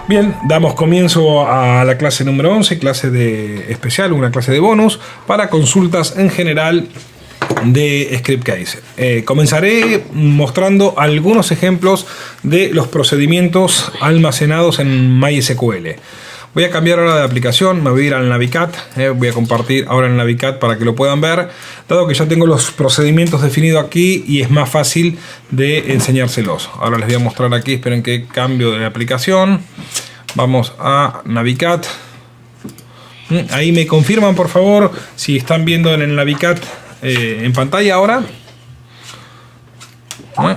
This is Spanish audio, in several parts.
Bien, damos comienzo a la clase número 11, clase de especial, una clase de bonus para consultas en general de Scriptcase. Comenzaré mostrando algunos ejemplos de los procedimientos almacenados en MySQL. Voy a cambiar ahora de aplicación, me voy a ir al Navicat, voy a compartir ahora el Navicat para que lo puedan ver, dado que ya tengo los procedimientos definidos aquí y es más fácil de enseñárselos. Ahora les voy a mostrar aquí, esperen que cambio de aplicación. Vamos a Navicat. Ahí me confirman por favor si están viendo en el Navicat en pantalla ahora.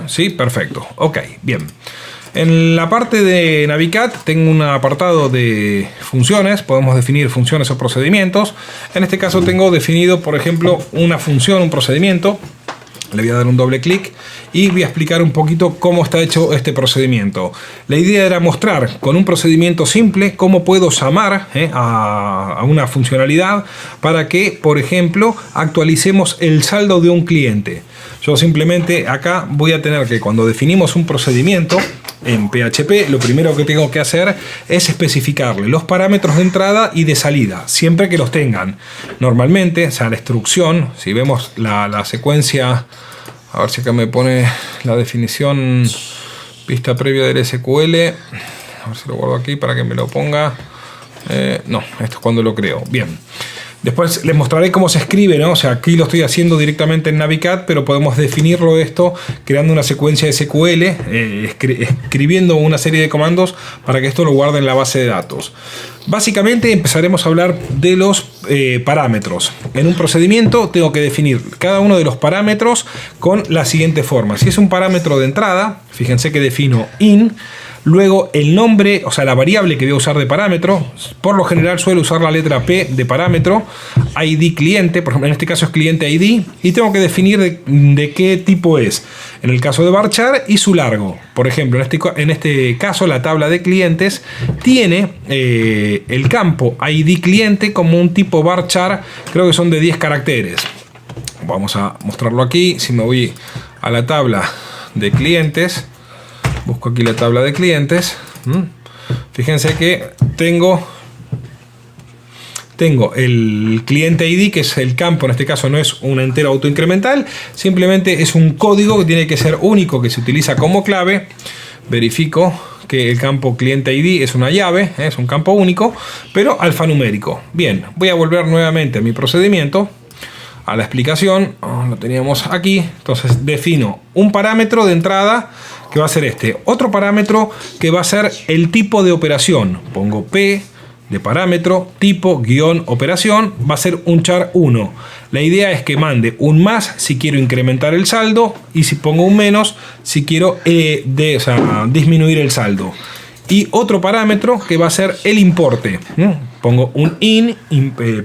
Sí, perfecto. Ok, bien. En la parte de Navicat tengo un apartado de funciones, podemos definir funciones o procedimientos. En este caso tengo definido, por ejemplo, una función, un procedimiento. Le voy a dar un doble clic y voy a explicar un poquito cómo está hecho este procedimiento. La idea era mostrar con un procedimiento simple cómo puedo llamar a una funcionalidad para que, por ejemplo, actualicemos el saldo de un cliente. Yo simplemente acá voy a tener que, cuando definimos un procedimiento en PHP, lo primero que tengo que hacer es especificarle los parámetros de entrada y de salida, siempre que los tengan. Normalmente, o sea, la instrucción, si vemos la secuencia, a ver si acá me pone la definición vista previa del SQL, a ver si lo guardo aquí para que me lo ponga. No, esto es cuando lo creo. Bien. Después les mostraré cómo se escribe, ¿no? O sea, aquí lo estoy haciendo directamente en Navicat, pero podemos definirlo esto creando una secuencia SQL, escribiendo una serie de comandos para que esto lo guarde en la base de datos. Básicamente empezaremos a hablar de los parámetros. En un procedimiento tengo que definir cada uno de los parámetros con la siguiente forma. Si es un parámetro de entrada, fíjense que defino in. Luego el nombre, o sea, la variable que voy a usar de parámetro, por lo general suelo usar la letra P de parámetro, ID cliente, por ejemplo, en este caso es cliente ID, y tengo que definir de qué tipo es. En el caso de varchar y su largo. Por ejemplo, en este caso la tabla de clientes tiene el campo ID cliente como un tipo varchar, creo que son de 10 caracteres. Vamos a mostrarlo aquí. Si me voy a la tabla de clientes, busco aquí la tabla de clientes. Fíjense que tengo el cliente ID, que es el campo. En este caso no es un entero autoincremental, simplemente es un código que tiene que ser único, que se utiliza como clave. Verifico que el campo cliente ID es una llave, es un campo único, pero alfanumérico. Bien, voy a volver nuevamente a mi procedimiento, a la explicación. Lo teníamos aquí. Entonces defino un parámetro de entrada que va a ser este. Otro parámetro que va a ser el tipo de operación. Pongo P de parámetro, tipo, guión, operación. Va a ser un char 1. La idea es que mande un más si quiero incrementar el saldo, y si pongo un menos si quiero disminuir el saldo. Y otro parámetro que va a ser el importe. Pongo un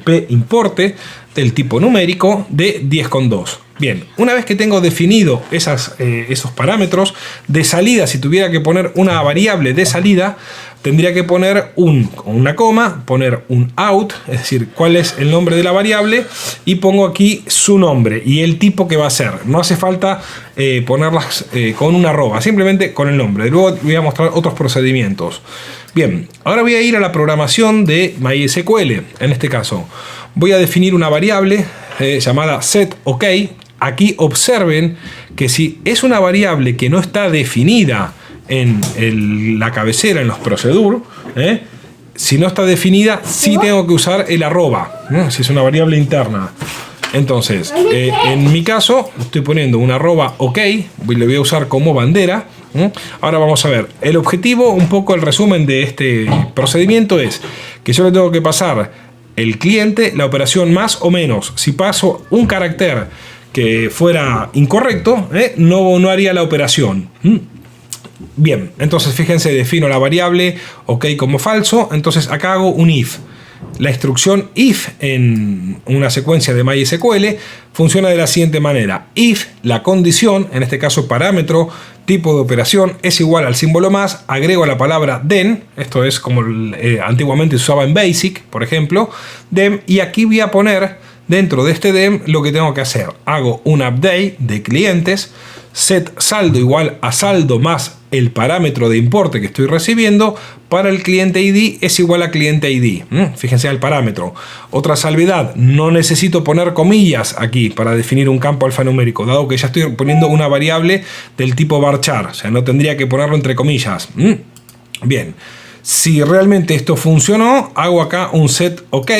P importe del tipo numérico de 10,2. Bien, una vez que tengo definido esos parámetros de salida, si tuviera que poner una variable de salida, tendría que poner una coma, poner un out, es decir, cuál es el nombre de la variable, y pongo aquí su nombre y el tipo que va a ser. No hace falta ponerlas con una arroba, simplemente con el nombre. Luego voy a mostrar otros procedimientos. Bien, ahora voy a ir a la programación de MySQL. En este caso voy a definir una variable llamada setOK. Aquí observen que si es una variable que no está definida en la cabecera, en los procedures, si no está definida, sí tengo que usar el arroba, si es una variable interna. Entonces, en mi caso, estoy poniendo un arroba OK, le voy a usar como bandera. Ahora vamos a ver, el objetivo, un poco el resumen de este procedimiento es que yo le tengo que pasar el cliente, la operación más o menos. Si paso un carácter que fuera incorrecto, no haría la operación. Bien, entonces fíjense, defino la variable OK como falso. Entonces acá hago un if. La instrucción if en una secuencia de MySQL funciona de la siguiente manera. If, la condición, en este caso parámetro, tipo de operación, es igual al símbolo más, agrego la palabra then, esto es como antiguamente se usaba en BASIC, por ejemplo, then, y aquí voy a poner dentro de este dem lo que tengo que hacer. Hago un update de clientes, set saldo igual a saldo más el parámetro de importe que estoy recibiendo para el cliente ID es igual a cliente ID. Fíjense el parámetro. Otra salvedad, no necesito poner comillas aquí para definir un campo alfanumérico, dado que ya estoy poniendo una variable del tipo varchar, o sea, no tendría que ponerlo entre comillas. Bien, si realmente esto funcionó, hago acá un set OK,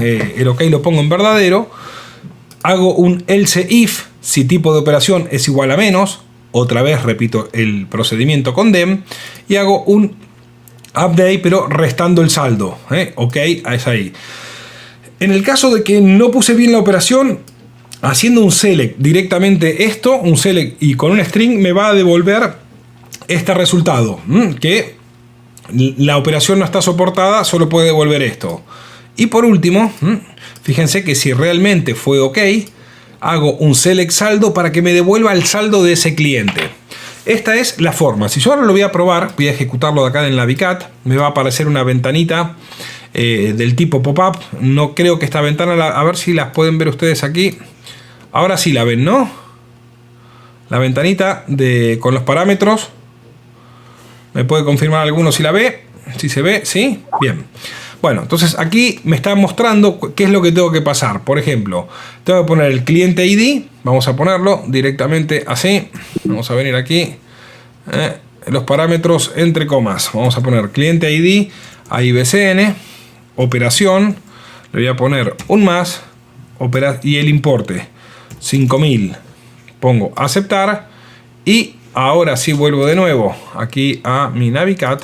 el OK lo pongo en verdadero, hago un else if si tipo de operación es igual a menos. Otra vez repito el procedimiento con dem y hago un update pero restando el saldo. Ok, es ahí. En el caso de que no puse bien la operación, haciendo un select directamente esto, un select y con un string me va a devolver este resultado. Que la operación no está soportada, solo puede devolver esto. Y por último, fíjense que si realmente fue ok, hago un select saldo para que me devuelva el saldo de ese cliente. Esta es la forma. Si yo ahora lo voy a probar, voy a ejecutarlo de acá en la VCAT, me va a aparecer una ventanita del tipo pop-up. No creo que esta ventana, a ver si las pueden ver ustedes aquí. Ahora sí la ven, ¿no? La ventanita con los parámetros. ¿Me puede confirmar alguno si la ve? Si se ve, ¿sí? Bien. Bueno, entonces aquí me está mostrando qué es lo que tengo que pasar. Por ejemplo, tengo que poner el cliente ID. Vamos a ponerlo directamente así. Vamos a venir aquí. Los parámetros entre comas. Vamos a poner cliente ID, AIBCN, operación. Le voy a poner un más. Y el importe. 5000. Pongo aceptar. Y ahora sí vuelvo de nuevo aquí a mi Navicat.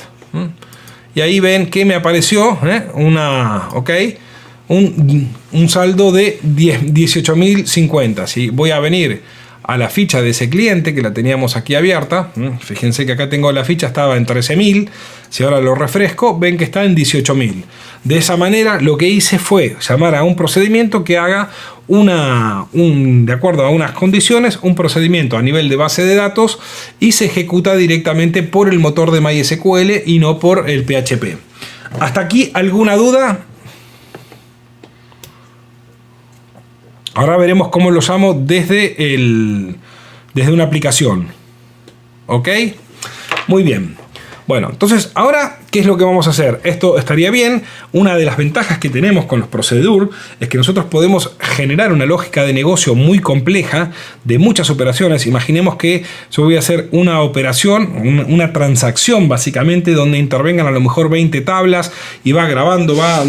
Y ahí ven que me apareció un saldo de 18.050. ¿Sí? Voy a venir a la ficha de ese cliente que la teníamos aquí abierta. Fíjense que acá tengo la ficha, estaba en 13.000. Si ahora lo refresco, ven que está en 18.000. De esa manera lo que hice fue llamar a un procedimiento que haga de acuerdo a unas condiciones, un procedimiento a nivel de base de datos y se ejecuta directamente por el motor de MySQL y no por el PHP. ¿Hasta aquí alguna duda? Ahora veremos cómo lo llamo desde una aplicación. ¿Ok? Muy bien. Bueno, entonces ahora, ¿qué es lo que vamos a hacer? Esto estaría bien. Una de las ventajas que tenemos con los procedures es que nosotros podemos generar una lógica de negocio muy compleja de muchas operaciones. Imaginemos que yo voy a hacer una operación, una transacción básicamente, donde intervengan a lo mejor 20 tablas y va grabando, va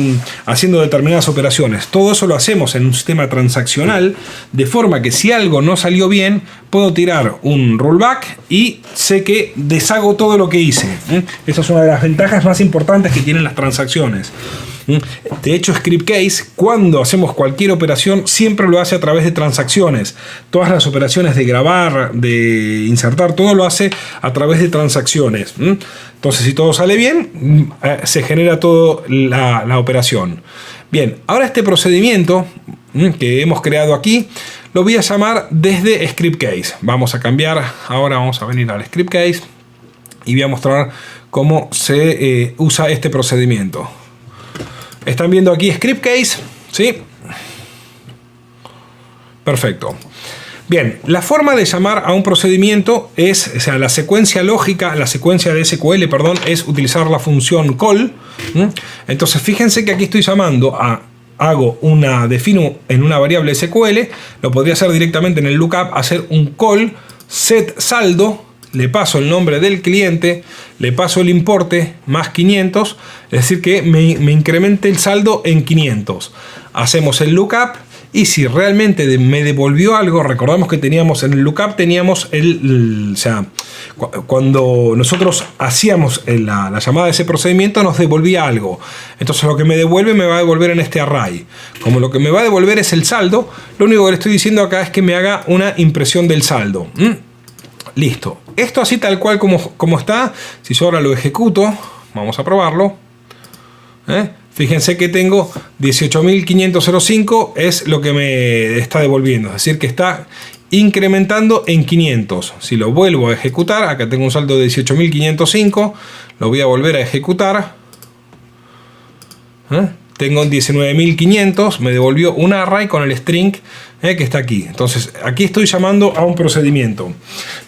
haciendo determinadas operaciones. Todo eso lo hacemos en un sistema transaccional, de forma que si algo no salió bien, puedo tirar un rollback y sé que deshago todo lo que hice. Esa es una de las ventajas más importantes que tienen las transacciones. De hecho, Scriptcase, cuando hacemos cualquier operación, siempre lo hace a través de transacciones. Todas las operaciones de grabar, de insertar, todo lo hace a través de transacciones. Entonces, si todo sale bien, se genera toda la operación. Bien, ahora este procedimiento que hemos creado aquí, lo voy a llamar desde Scriptcase. Vamos a cambiar, ahora vamos a venir al Scriptcase y voy a mostrar cómo se usa este procedimiento. Están viendo aquí Scriptcase, ¿sí? Perfecto. Bien, la forma de llamar a un procedimiento es, o sea, la secuencia lógica, la secuencia de SQL, perdón, es utilizar la función call. Entonces, fíjense que aquí estoy llamando defino en una variable SQL, lo podría hacer directamente en el lookup, hacer un call set saldo. Le paso el nombre del cliente, le paso el importe más 500, es decir que me incremente el saldo en 500. Hacemos el lookup y si realmente me devolvió algo, recordamos que teníamos en el lookup, teníamos o sea, cuando nosotros hacíamos la llamada de ese procedimiento nos devolvía algo. Entonces lo que me devuelve me va a devolver en este array. Como lo que me va a devolver es el saldo, lo único que le estoy diciendo acá es que me haga una impresión del saldo. Listo. Esto así tal cual como está. Si yo ahora lo ejecuto, vamos a probarlo. Fíjense que tengo 18.505 es lo que me está devolviendo. Es decir que está incrementando en 500. Si lo vuelvo a ejecutar, acá tengo un saldo de 18.505. Lo voy a volver a ejecutar. Tengo 19.500, me devolvió un array con el string que está aquí. Entonces aquí estoy llamando a un procedimiento.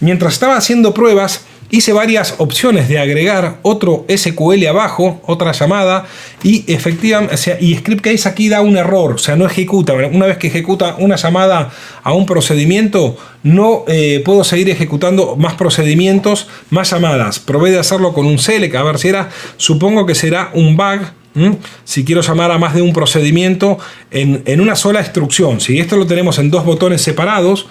Mientras estaba haciendo pruebas, hice varias opciones de agregar otro SQL abajo, otra llamada, y efectivamente, o sea, y Scriptcase aquí da un error, o sea, no ejecuta. Una vez que ejecuta una llamada a un procedimiento, no puedo seguir ejecutando más procedimientos, más llamadas. Probé de hacerlo con un select, a ver si era, supongo que será un bug. Si quiero llamar a más de un procedimiento en una sola instrucción, si esto lo tenemos en dos botones separados,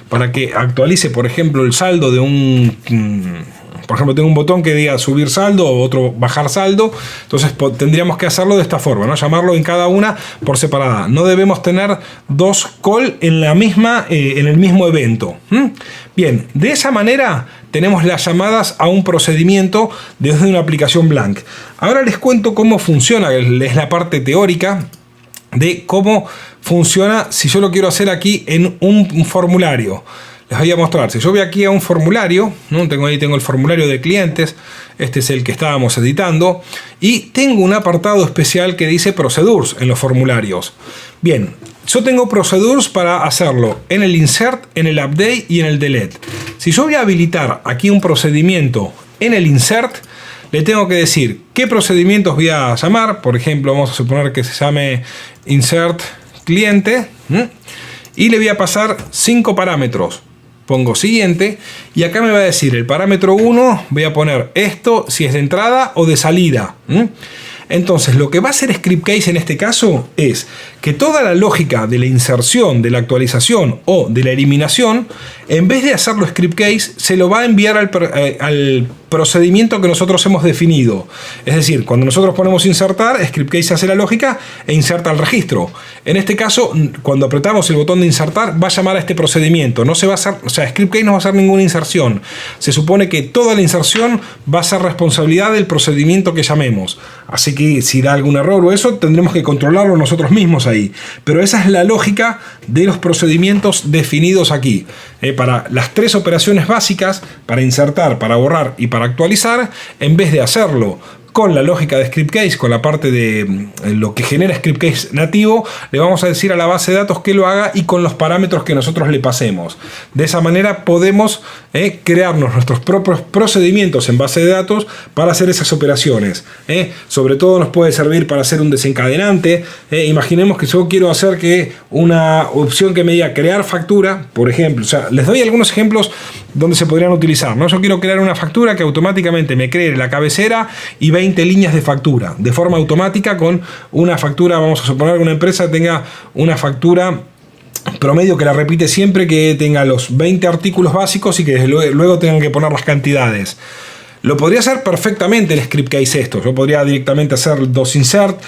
para que actualice, por ejemplo, el saldo de un... Por ejemplo, tengo un botón que diga subir saldo o otro bajar saldo. Entonces tendríamos que hacerlo de esta forma, ¿no? Llamarlo en cada una por separada. No debemos tener dos call en la misma, en el mismo evento. Bien, de esa manera tenemos las llamadas a un procedimiento desde una aplicación Blank. Ahora les cuento cómo funciona, es la parte teórica de cómo funciona si yo lo quiero hacer aquí en un formulario. Les voy a mostrar. Si yo voy aquí a un formulario, ¿no? Ahí tengo el formulario de clientes. Este es el que estábamos editando. Y tengo un apartado especial que dice Procedures en los formularios. Bien, yo tengo Procedures para hacerlo en el Insert, en el Update y en el Delete. Si yo voy a habilitar aquí un procedimiento en el Insert, le tengo que decir qué procedimientos voy a llamar. Por ejemplo, vamos a suponer que se llame Insert Cliente. Y le voy a pasar 5 parámetros. Pongo siguiente y acá me va a decir el parámetro 1, voy a poner esto si es de entrada o de salida. Entonces lo que va a hacer Scriptcase en este caso es que toda la lógica de la inserción, de la actualización o de la eliminación, en vez de hacerlo Scriptcase, se lo va a enviar al procedimiento que nosotros hemos definido. Es decir, cuando nosotros ponemos insertar, Scriptcase hace la lógica e inserta el registro. En este caso, cuando apretamos el botón de insertar, va a llamar a este procedimiento. No se va a hacer, o sea, Scriptcase no va a hacer ninguna inserción. Se supone que toda la inserción va a ser responsabilidad del procedimiento que llamemos. Así que si da algún error o eso, tendremos que controlarlo nosotros mismos ahí. Pero esa es la lógica de los procedimientos definidos aquí. Para las tres operaciones básicas, para insertar, para borrar y para actualizar, en vez de hacerlo con la lógica de Scriptcase, con la parte de lo que genera Scriptcase nativo, le vamos a decir a la base de datos que lo haga y con los parámetros que nosotros le pasemos. De esa manera podemos crearnos nuestros propios procedimientos en base de datos para hacer esas operaciones. Sobre todo nos puede servir para hacer un desencadenante. Imaginemos que yo quiero hacer que una opción que me diga crear factura, por ejemplo. O sea, les doy algunos ejemplos donde se podrían utilizar, ¿no? Yo quiero crear una factura que automáticamente me cree la cabecera y 20 líneas de factura de forma automática con una factura. Vamos a suponer que una empresa tenga una factura promedio que la repite siempre, que tenga los 20 artículos básicos y que luego tengan que poner las cantidades. Lo podría hacer perfectamente el Scriptcase esto. Yo podría directamente hacer dos insert,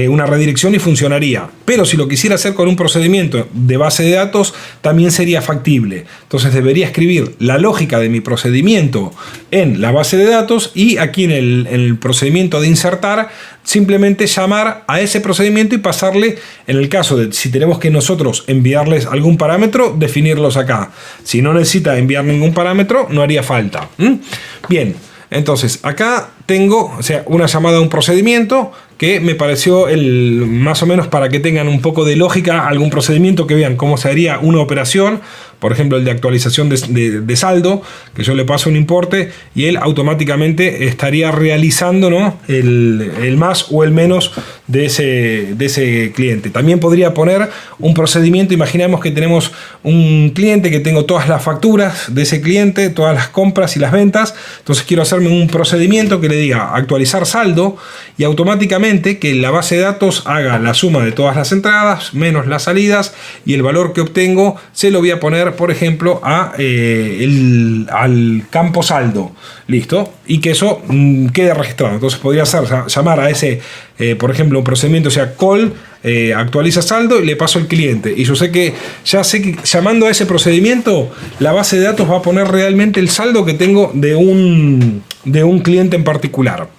una redirección y funcionaría. Pero si lo quisiera hacer con un procedimiento de base de datos, también sería factible. Entonces debería escribir la lógica de mi procedimiento en la base de datos y aquí en el procedimiento de insertar, simplemente llamar a ese procedimiento y pasarle, en el caso de si tenemos que nosotros enviarles algún parámetro, definirlos acá. Si no necesita enviar ningún parámetro, no haría falta. Bien. Entonces, acá tengo, o sea, una llamada a un procedimiento que me pareció más o menos para que tengan un poco de lógica, algún procedimiento que vean cómo se haría una operación, por ejemplo el de actualización de saldo, que yo le paso un importe y él automáticamente estaría realizando, ¿no?, el más o el menos de ese cliente. También podría poner un procedimiento. Imaginemos que tenemos un cliente que tengo todas las facturas de ese cliente, todas las compras y las ventas. Entonces quiero hacerme un procedimiento que le diga actualizar saldo y automáticamente que la base de datos haga la suma de todas las entradas menos las salidas y el valor que obtengo se lo voy a poner, por ejemplo, al campo saldo. Listo. Y que eso quede registrado. Entonces podría ser llamar a ese, por ejemplo, un procedimiento, o sea, call, actualiza saldo y le paso al cliente. Y yo sé que llamando a ese procedimiento, la base de datos va a poner realmente el saldo que tengo de un cliente en particular.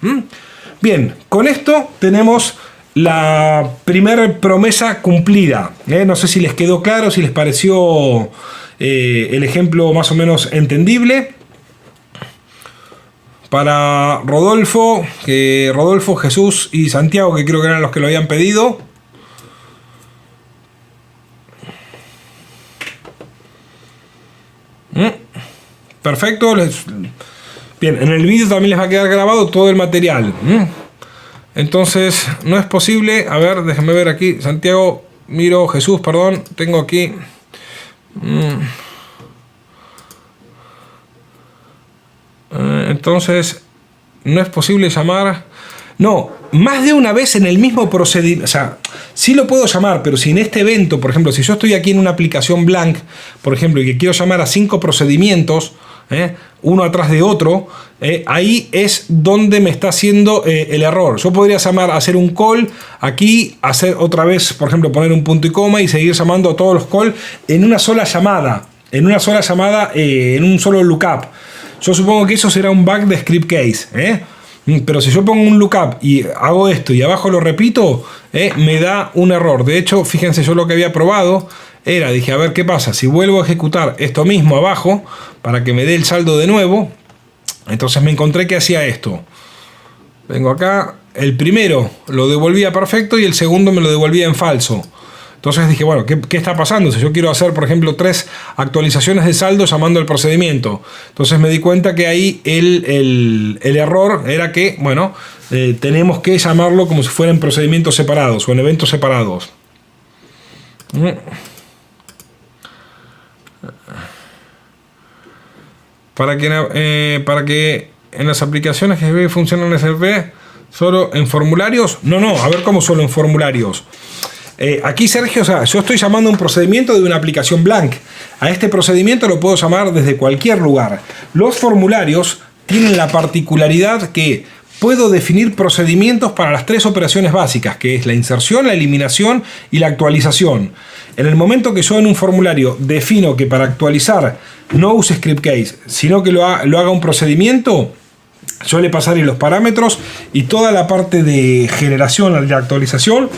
Bien, con esto tenemos la primera promesa cumplida. No sé si les quedó claro, si les pareció el ejemplo más o menos entendible. Para Rodolfo, Jesús y Santiago, que creo que eran los que lo habían pedido. Perfecto. Bien, en el vídeo también les va a quedar grabado todo el material. Entonces, no es posible. A ver, déjenme ver aquí. Santiago, Miro, Jesús, perdón. Tengo aquí. Entonces, no es posible llamar. No, más de una vez en el mismo procedimiento. O sea, sí lo puedo llamar, pero si en este evento, por ejemplo, si yo estoy aquí en una aplicación blank, por ejemplo, y que quiero llamar a 5 procedimientos, uno atrás de otro, ahí es donde me está haciendo el error. Yo podría llamar, hacer un call aquí, hacer otra vez, por ejemplo, poner un punto y coma y seguir llamando a todos los calls en una sola llamada, en un solo lookup. Yo supongo que eso será un bug de script case, pero si yo pongo un lookup y hago esto y abajo lo repito, me da un error. De hecho, fíjense, yo lo que había probado era, dije, a ver qué pasa si vuelvo a ejecutar esto mismo abajo para que me dé el saldo de nuevo. Entonces me encontré que hacía esto. Vengo acá, el primero lo devolvía perfecto y el segundo me lo devolvía en falso. Entonces dije, bueno, ¿qué está pasando? Si yo quiero hacer, por ejemplo, 3 actualizaciones de saldo llamando al procedimiento. Entonces me di cuenta que ahí el error era que, bueno, tenemos que llamarlo como si fueran procedimientos separados o en eventos separados. Para que en las aplicaciones que funcionan en SRP, solo en formularios. No, a ver cómo solo en formularios. Aquí, Sergio, o sea, yo estoy llamando un procedimiento de una aplicación blank. A este procedimiento lo puedo llamar desde cualquier lugar. Los formularios tienen la particularidad que puedo definir procedimientos para las 3 operaciones básicas, que es la inserción, la eliminación y la actualización. En el momento que yo en un formulario defino que para actualizar no use script case, sino que lo haga un procedimiento, yo le pasaré los parámetros y toda la parte de generación, de actualización,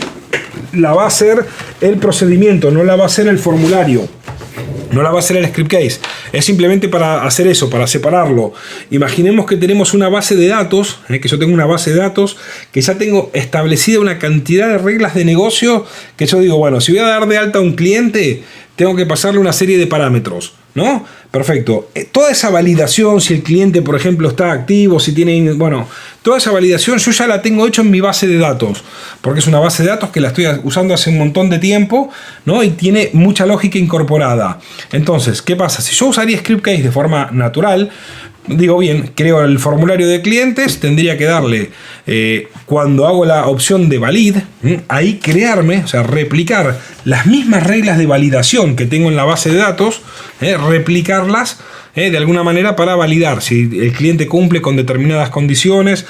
la va a hacer el procedimiento, no la va a hacer el formulario, no la va a hacer el script case. Es simplemente para hacer eso, para separarlo. Imaginemos que tenemos una base de datos, que yo tengo una base de datos, que ya tengo establecida una cantidad de reglas de negocio, que yo digo, bueno, si voy a dar de alta a un cliente, tengo que pasarle una serie de parámetros, ¿no? Perfecto. Toda esa validación, si el cliente, por ejemplo, está activo, si tiene, bueno, toda esa validación yo ya la tengo hecho en mi base de datos, porque es una base de datos que la estoy usando hace un montón de tiempo, ¿no? Y tiene mucha lógica incorporada. Entonces, ¿qué pasa? Si yo usaría script case de forma natural, digo, bien, creo el formulario de clientes, tendría que darle, cuando hago la opción de valid, ahí crearme, o sea, replicar las mismas reglas de validación que tengo en la base de datos, replicarlas de alguna manera para validar si el cliente cumple con determinadas condiciones.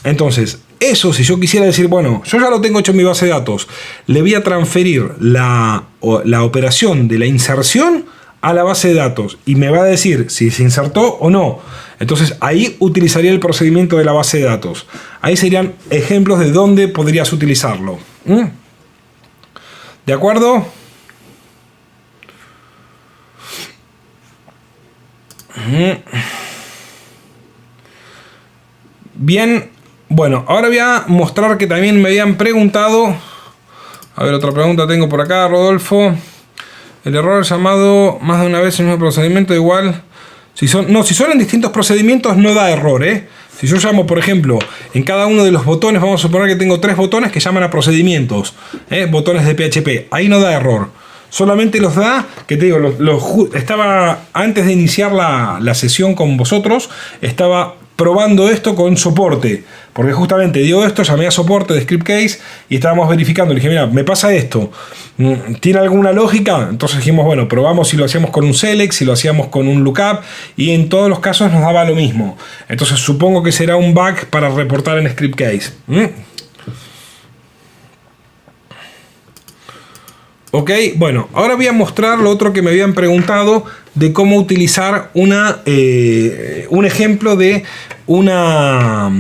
Entonces, eso, si yo quisiera decir, bueno, yo ya lo tengo hecho en mi base de datos, le voy a transferir la operación de la inserción a la base de datos y me va a decir si se insertó o no. Entonces ahí utilizaría el procedimiento de la base de datos. Ahí serían ejemplos de dónde podrías utilizarlo. ¿De acuerdo? Bien, bueno, ahora voy a mostrar que también me habían preguntado. A ver, otra pregunta tengo por acá, Rodolfo. El error llamado más de una vez en un procedimiento igual. Si son en distintos procedimientos no da error, Si yo llamo, por ejemplo, en cada uno de los botones, vamos a suponer que tengo 3 botones que llaman a procedimientos, botones de PHP, ahí no da error. Solamente los da, que te digo, estaba antes de iniciar la sesión con vosotros, estaba probando esto con soporte, porque justamente dio esto, llamé a soporte de script case y estábamos verificando, le dije, mira, me pasa esto, ¿tiene alguna lógica? Entonces dijimos, bueno, probamos si lo hacíamos con un select, si lo hacíamos con un lookup, y en todos los casos nos daba lo mismo. Entonces supongo que será un bug para reportar en script case. Ok, bueno, ahora voy a mostrar lo otro que me habían preguntado de cómo utilizar un ejemplo de una,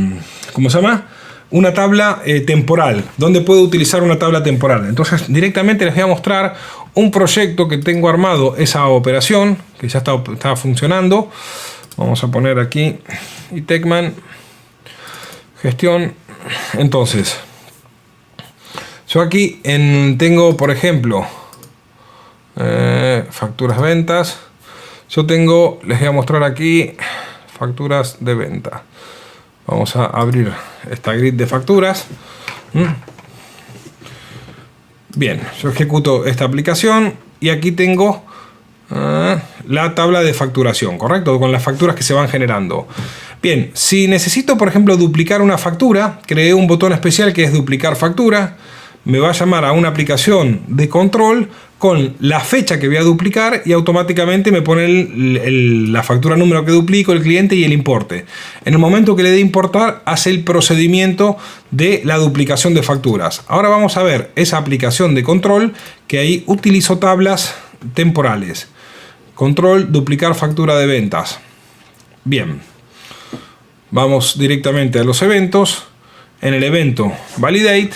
¿cómo se llama? Una tabla temporal, donde puedo utilizar una tabla temporal. Entonces directamente les voy a mostrar un proyecto que tengo armado, esa operación, que ya está funcionando. Vamos a poner aquí, Itecman, gestión. Entonces, yo aquí tengo, por ejemplo, facturas ventas. Yo tengo, les voy a mostrar aquí, facturas de venta. Vamos a abrir esta grid de facturas. Bien, yo ejecuto esta aplicación y aquí tengo la tabla de facturación, ¿correcto? Con las facturas que se van generando. Bien, si necesito, por ejemplo, duplicar una factura, creé un botón especial que es duplicar factura. Me va a llamar a una aplicación de control con la fecha que voy a duplicar y automáticamente me pone la factura número que duplico, el cliente y el importe. En el momento que le dé importar, hace el procedimiento de la duplicación de facturas. Ahora vamos a ver esa aplicación de control, que ahí utilizo tablas temporales. Control, duplicar factura de ventas. Bien, vamos directamente a los eventos. En el evento validate,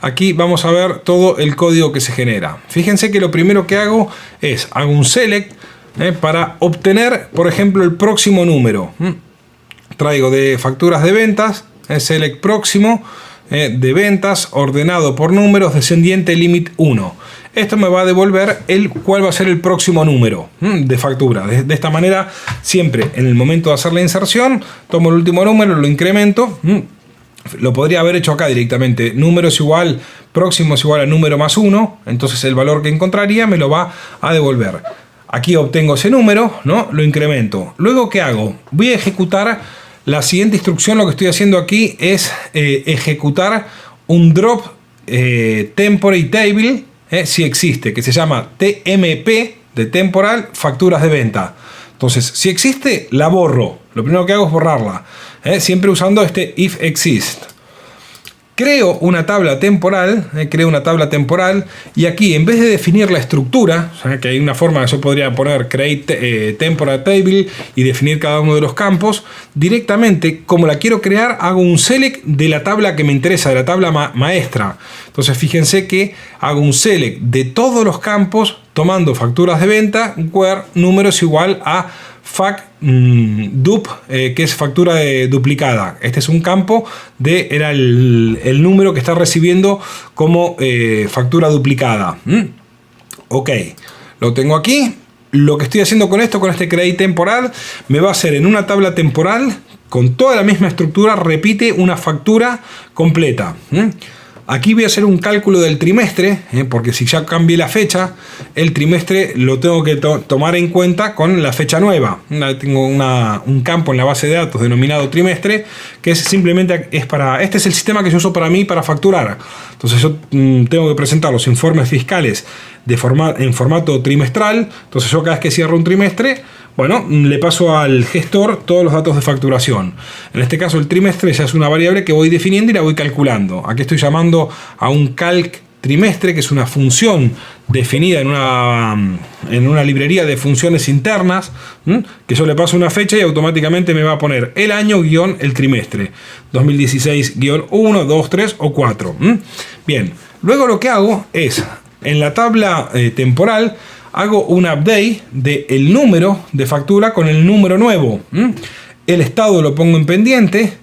aquí vamos a ver todo el código que se genera. Fíjense que lo primero que hago es hago un select para obtener, por ejemplo, el próximo número. Traigo de facturas de ventas, select próximo de ventas, ordenado por números, descendiente limit 1. Esto me va a devolver cuál va a ser el próximo número de factura. De esta manera, siempre en el momento de hacer la inserción, tomo el último número, lo incremento. Lo podría haber hecho acá directamente. Número es igual, próximo es igual a número más 1. Entonces el valor que encontraría me lo va a devolver. Aquí obtengo ese número, ¿no? Lo incremento. Luego, ¿qué hago? Voy a ejecutar la siguiente instrucción. Lo que estoy haciendo aquí es ejecutar un drop temporary table, si existe, que se llama TMP de temporal facturas de venta. Entonces, si existe, la borro. Lo primero que hago es borrarla. Siempre usando este if exist. Creo una tabla temporal. Y aquí, en vez de definir la estructura, que hay una forma que yo podría poner create temporal table y definir cada uno de los campos, directamente, como la quiero crear, hago un select de la tabla que me interesa, de la tabla maestra. Entonces, fíjense que hago un select de todos los campos, tomando facturas de venta, where número es igual a fac dup, que es factura duplicada. Este es un campo era el número que está recibiendo como factura duplicada. Ok, lo tengo aquí. Lo que estoy haciendo con esto, con este create temporal, me va a hacer en una tabla temporal con toda la misma estructura, repite una factura completa. Aquí voy a hacer un cálculo del trimestre, porque si ya cambié la fecha, el trimestre lo tengo que tomar en cuenta con la fecha nueva. Tengo un campo en la base de datos denominado trimestre, que es simplemente este es el sistema que yo uso para mí para facturar. Entonces yo tengo que presentar los informes fiscales en formato trimestral. Entonces yo cada vez que cierro un trimestre, bueno, le paso al gestor todos los datos de facturación. En este caso el trimestre ya es una variable que voy definiendo y la voy calculando. Aquí estoy llamando a un calc trimestre, que es una función definida en una librería de funciones internas, que yo le paso una fecha y automáticamente me va a poner el año guión el trimestre. 2016-1, 2, 3 o 4. Bien, luego lo que hago es, en la tabla temporal, hago un update del número de factura con el número nuevo. El estado lo pongo en pendiente,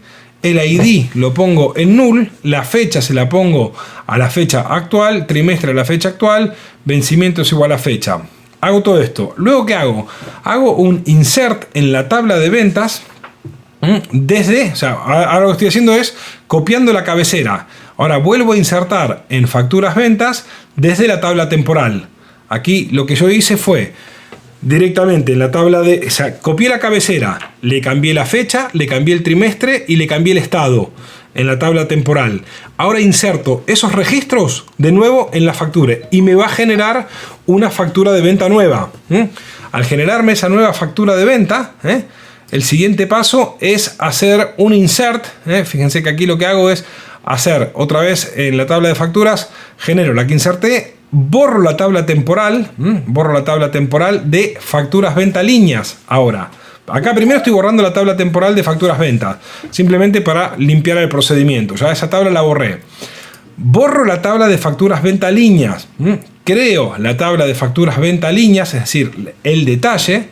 el ID lo pongo en null, la fecha se la pongo a la fecha actual, trimestre a la fecha actual, vencimiento es igual a fecha. Hago todo esto. Luego, ¿qué hago? Hago un insert en la tabla de ventas ahora lo que estoy haciendo es copiando la cabecera. Ahora vuelvo a insertar en facturas ventas desde la tabla temporal. Aquí lo que yo hice fue directamente en la tabla copié la cabecera, le cambié la fecha, le cambié el trimestre y le cambié el estado en la tabla temporal. Ahora inserto esos registros de nuevo en la factura y me va a generar una factura de venta nueva. Al generarme esa nueva factura de venta, el siguiente paso es hacer un insert. Fíjense que aquí lo que hago es hacer otra vez en la tabla de facturas, genero la que inserté, borro la tabla temporal, de facturas venta líneas. Ahora, acá primero estoy borrando la tabla temporal de facturas venta, simplemente para limpiar el procedimiento. Ya esa tabla la borré. Borro la tabla de facturas venta líneas, creo la tabla de facturas venta líneas, es decir, el detalle,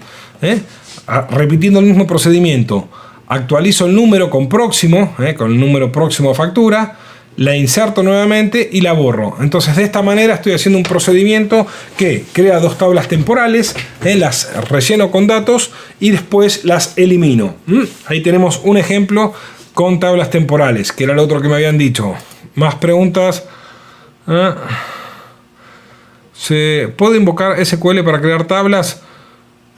repitiendo el mismo procedimiento. Actualizo el número con próximo, con el número próximo a factura, la inserto nuevamente y la borro. Entonces de esta manera estoy haciendo un procedimiento que crea dos tablas temporales, las relleno con datos y después las elimino. Ahí tenemos un ejemplo con tablas temporales, que era lo otro que me habían dicho. Más preguntas. ¿Se puede invocar SQL para crear tablas?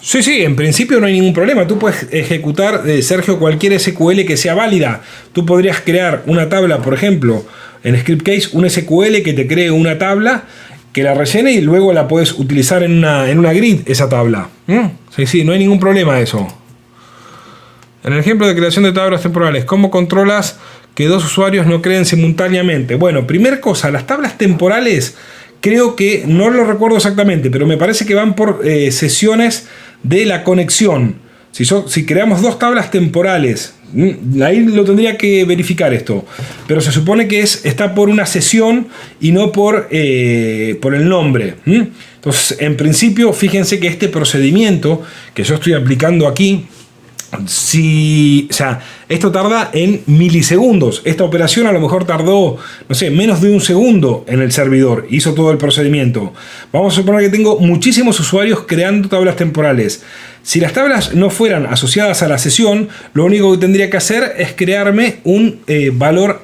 Sí, sí, en principio no hay ningún problema. Tú puedes ejecutar, Sergio, cualquier SQL que sea válida. Tú podrías crear una tabla, por ejemplo, en ScriptCase, un SQL que te cree una tabla, que la rellene y luego la puedes utilizar en una grid, esa tabla. Sí, sí, no hay ningún problema eso. En el ejemplo de creación de tablas temporales, ¿cómo controlas que dos usuarios no creen simultáneamente? Bueno, primer cosa, las tablas temporales, creo que, no lo recuerdo exactamente, pero me parece que van por sesiones de la conexión. Si creamos dos tablas temporales, ahí lo tendría que verificar esto, pero se supone que está por una sesión y no por el nombre. Entonces, en principio, fíjense que este procedimiento que yo estoy aplicando aquí, o sea, esto tarda en milisegundos. Esta operación a lo mejor tardó, no sé, menos de un segundo en el servidor. Hizo todo el procedimiento. Vamos a suponer que tengo muchísimos usuarios creando tablas temporales. Si las tablas no fueran asociadas a la sesión, lo único que tendría que hacer es crearme un valor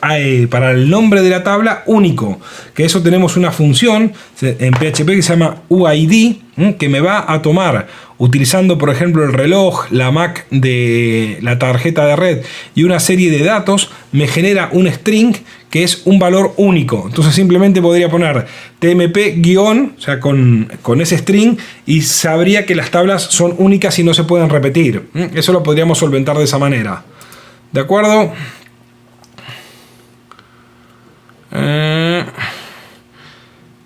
para el nombre de la tabla único. Que eso tenemos una función en PHP que se llama UID, que me va a tomar, utilizando por ejemplo el reloj, la MAC de la tarjeta de red y una serie de datos, me genera un string que es un valor único. Entonces simplemente podría poner tmp guión, o sea, con ese string, y sabría que las tablas son únicas y no se pueden repetir. Eso lo podríamos solventar de esa manera. ¿De acuerdo?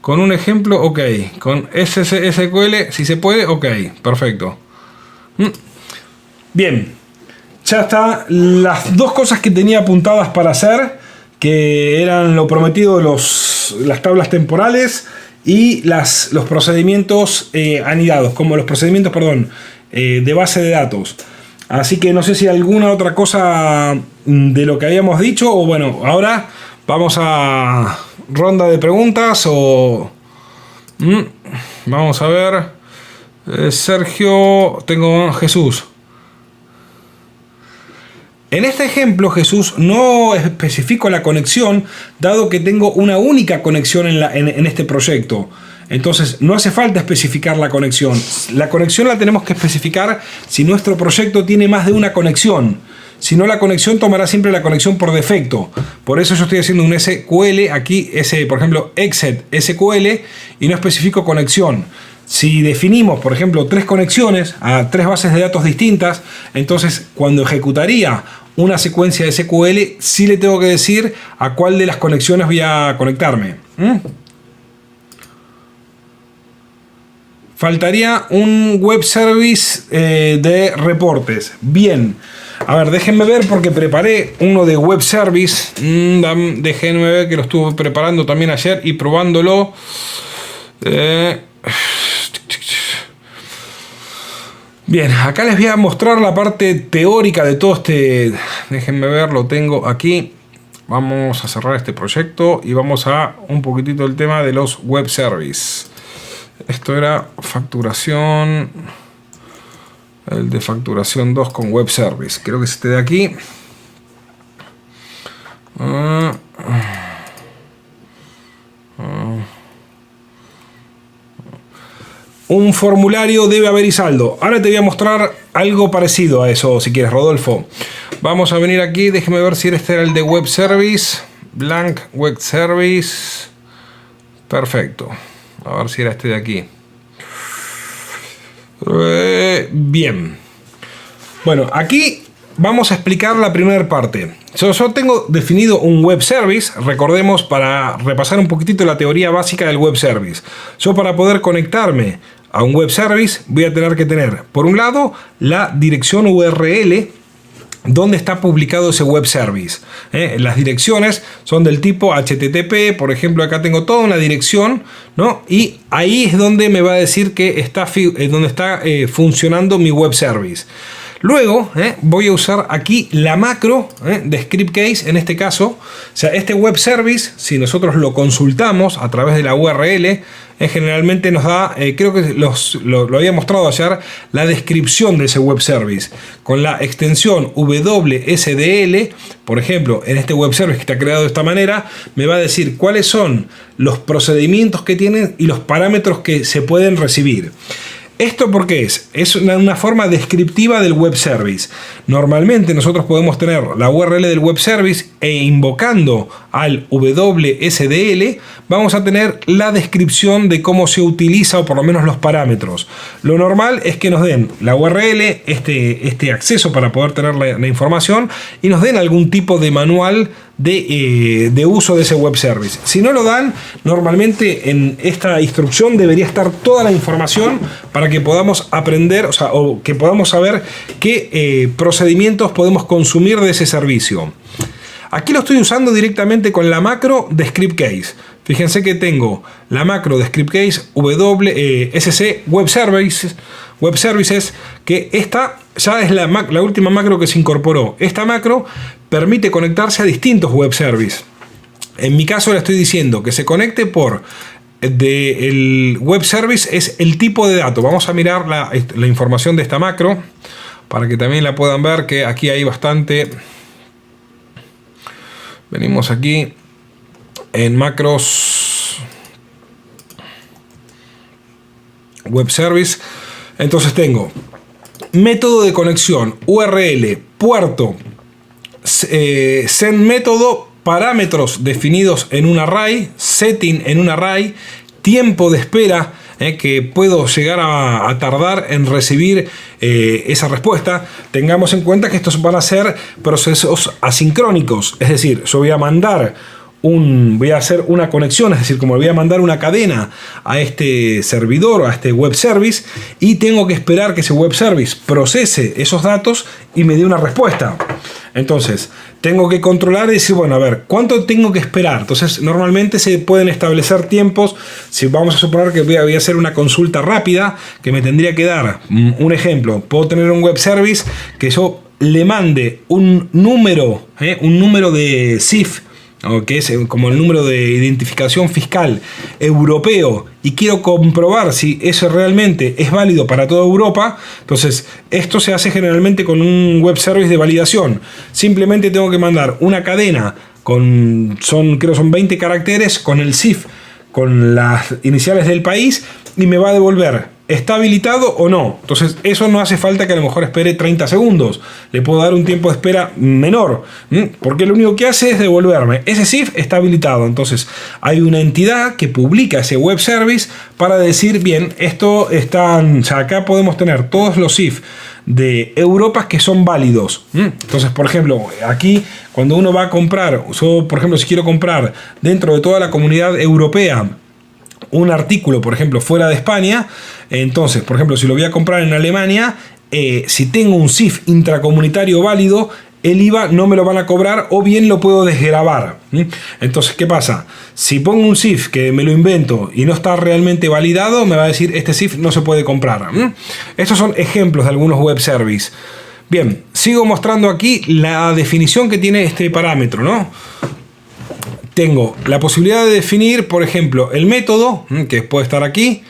Con un ejemplo, ok. Con SQL, si se puede, ok. Perfecto. Bien. Ya está. Las dos cosas que tenía apuntadas para hacer, que eran lo prometido, las tablas temporales y los procedimientos anidados, como los procedimientos, de base de datos. Así que no sé si alguna otra cosa de lo que habíamos dicho, o bueno, ahora vamos a ronda de preguntas o... Vamos a ver. Sergio, tengo Jesús. En este ejemplo, Jesús, no especifico la conexión, dado que tengo una única conexión en este proyecto. Entonces, no hace falta especificar la conexión. La conexión la tenemos que especificar si nuestro proyecto tiene más de una conexión. Si no, la conexión tomará siempre la conexión por defecto. Por eso yo estoy haciendo un SQL aquí, por ejemplo, exit SQL, y no especifico conexión. Si definimos, por ejemplo, 3 conexiones a 3 bases de datos distintas, entonces cuando ejecutaría una secuencia de SQL, sí le tengo que decir a cuál de las conexiones voy a conectarme. Faltaría un web service de reportes. Bien. A ver, déjenme ver porque preparé uno de web service. Déjenme ver que lo estuve preparando también ayer y probándolo. Bien, acá les voy a mostrar la parte teórica de todo este... Déjenme ver, lo tengo aquí. Vamos a cerrar este proyecto y vamos a un poquitito el tema de los web service. Esto era facturación... El de facturación 2 con web service. Creo que es este de aquí. Un formulario debe haber y saldo. Ahora te voy a mostrar algo parecido a eso, si quieres, Rodolfo. Vamos a venir aquí. Déjeme ver si este era el de web service. Blank web service. Perfecto. A ver si era este de aquí. Bien. Bueno, aquí vamos a explicar la primera parte. Yo tengo definido un web service. Recordemos, para repasar un poquitito la teoría básica del web service. Yo, para poder conectarme a un web service, voy a tener que tener, por un lado, la dirección URL donde está publicado ese web service. Las direcciones son del tipo HTTP, por ejemplo, acá tengo toda una dirección, ¿no? Y ahí es donde me va a decir que donde está funcionando mi web service. Luego voy a usar aquí la macro de script case en este caso. O sea, este web service, si nosotros lo consultamos a través de la URL, generalmente nos da, creo que lo había mostrado ayer, la descripción de ese web service. Con la extensión WSDL, por ejemplo, en este web service que está creado de esta manera, me va a decir cuáles son los procedimientos que tienen y los parámetros que se pueden recibir. ¿Esto por qué es? Es una forma descriptiva del web service. Normalmente nosotros podemos tener la URL del web service e invocando al WSDL vamos a tener la descripción de cómo se utiliza o por lo menos los parámetros. Lo normal es que nos den la URL, este acceso para poder tener la información y nos den algún tipo de manual de uso de ese web service. Si no lo dan, normalmente en esta instrucción debería estar toda la información para que podamos aprender, o que podamos saber qué procedimientos podemos consumir de ese servicio. Aquí lo estoy usando directamente con la macro de script case. Fíjense que tengo la macro de script case SC Web Services, que esta ya es la última macro que se incorporó. Esta macro permite conectarse a distintos web services. En mi caso le estoy diciendo que se conecte por el web service es el tipo de dato. Vamos a mirar la información de esta macro para que también la puedan ver, que aquí hay bastante. Venimos aquí en macros web service. Entonces tengo método de conexión, URL, puerto, send método, parámetros definidos en un array, setting en un array, tiempo de espera que puedo llegar a tardar en recibir esa respuesta. Tengamos en cuenta que estos van a ser procesos asincrónicos, es decir, yo voy a hacer una conexión, es decir, como voy a mandar una cadena a este servidor, a este web service, y tengo que esperar que ese web service procese esos datos y me dé una respuesta. Entonces, tengo que controlar y decir, bueno, a ver, ¿cuánto tengo que esperar? Entonces, normalmente se pueden establecer tiempos. Si vamos a suponer que voy a hacer una consulta rápida, que me tendría que dar un ejemplo. Puedo tener un web service que yo le mande un número de CIF, que es como el número de identificación fiscal europeo, y quiero comprobar si eso realmente es válido para toda Europa. Entonces esto se hace generalmente con un web service de validación. Simplemente tengo que mandar una cadena creo son 20 caracteres con el CIF, con las iniciales del país, y me va a devolver ¿está habilitado o no? Entonces eso no hace falta que a lo mejor espere 30 segundos. Le puedo dar un tiempo de espera menor, porque lo único que hace es devolverme ese CIF está habilitado. Entonces hay una entidad que publica ese web service para decir, bien, esto está, o sea, acá podemos tener todos los CIF de Europa que son válidos. Entonces, por ejemplo, aquí cuando uno va a comprar, yo por ejemplo si quiero comprar dentro de toda la comunidad europea un artículo, por ejemplo, fuera de España, entonces, por ejemplo, si lo voy a comprar en Alemania, si tengo un CIF intracomunitario válido, el IVA no me lo van a cobrar, o bien lo puedo desgravar. Entonces, ¿qué pasa? Si pongo un CIF que me lo invento y no está realmente validado, me va a decir, este CIF no se puede comprar. Estos son ejemplos de algunos web service. Bien, sigo mostrando aquí la definición que tiene este parámetro, ¿no? Tengo la posibilidad de definir, por ejemplo, el método, que puede estar aquí.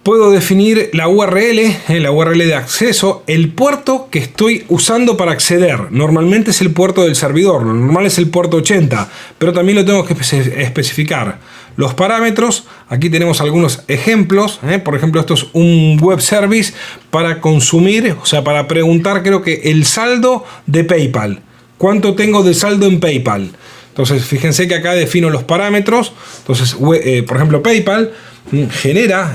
Puedo definir la URL de acceso, el puerto que estoy usando para acceder. Normalmente es el puerto del servidor, lo normal es el puerto 80, pero también lo tengo que especificar. Los parámetros, aquí tenemos algunos ejemplos. Por ejemplo, esto es un web service para consumir, o sea, para preguntar, creo que el saldo de PayPal. ¿Cuánto tengo de saldo en PayPal? Entonces, fíjense que acá defino los parámetros. Entonces, por ejemplo, PayPal genera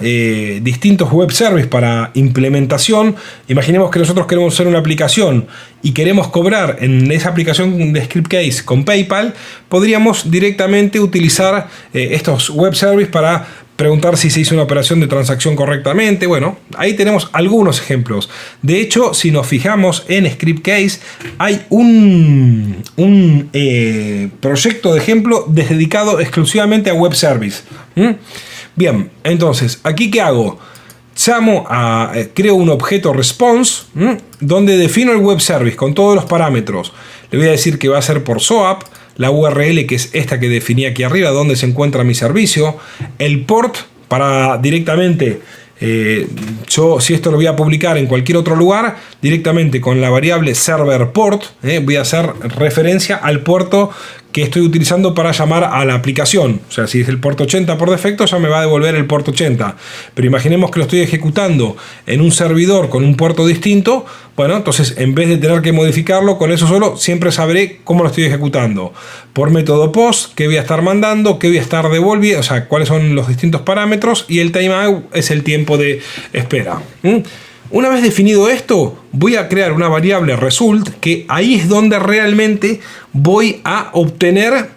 distintos web services para implementación. Imaginemos que nosotros queremos hacer una aplicación y queremos cobrar en esa aplicación de script case con PayPal. Podríamos directamente utilizar estos web services para preguntar si se hizo una operación de transacción correctamente. Bueno, ahí tenemos algunos ejemplos. De hecho, si nos fijamos en script case, hay un proyecto de ejemplo dedicado exclusivamente a web service. Bien, entonces, ¿aquí qué hago? creo un objeto response, donde defino el web service con todos los parámetros. Le voy a decir que va a ser por SOAP, la URL que es esta que definí aquí arriba, donde se encuentra mi servicio, el port para directamente, yo si esto lo voy a publicar en cualquier otro lugar, directamente con la variable server port, voy a hacer referencia al puerto que estoy utilizando para llamar a la aplicación. O sea, si es el puerto 80 por defecto, ya me va a devolver el puerto 80. Pero imaginemos que lo estoy ejecutando en un servidor con un puerto distinto. Bueno, entonces en vez de tener que modificarlo, con eso solo siempre sabré cómo lo estoy ejecutando. Por método POST, qué voy a estar mandando, qué voy a estar devolviendo, o sea, cuáles son los distintos parámetros, y el timeout es el tiempo de espera. Una vez definido esto, voy a crear una variable result, que ahí es donde realmente voy a obtener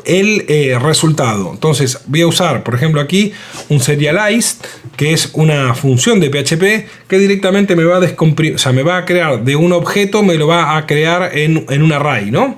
el resultado. Entonces voy a usar, por ejemplo, aquí un serialize, que es una función de PHP que directamente me va a descomprimir, o sea, me va a crear de un objeto, me lo va a crear en un array, ¿no?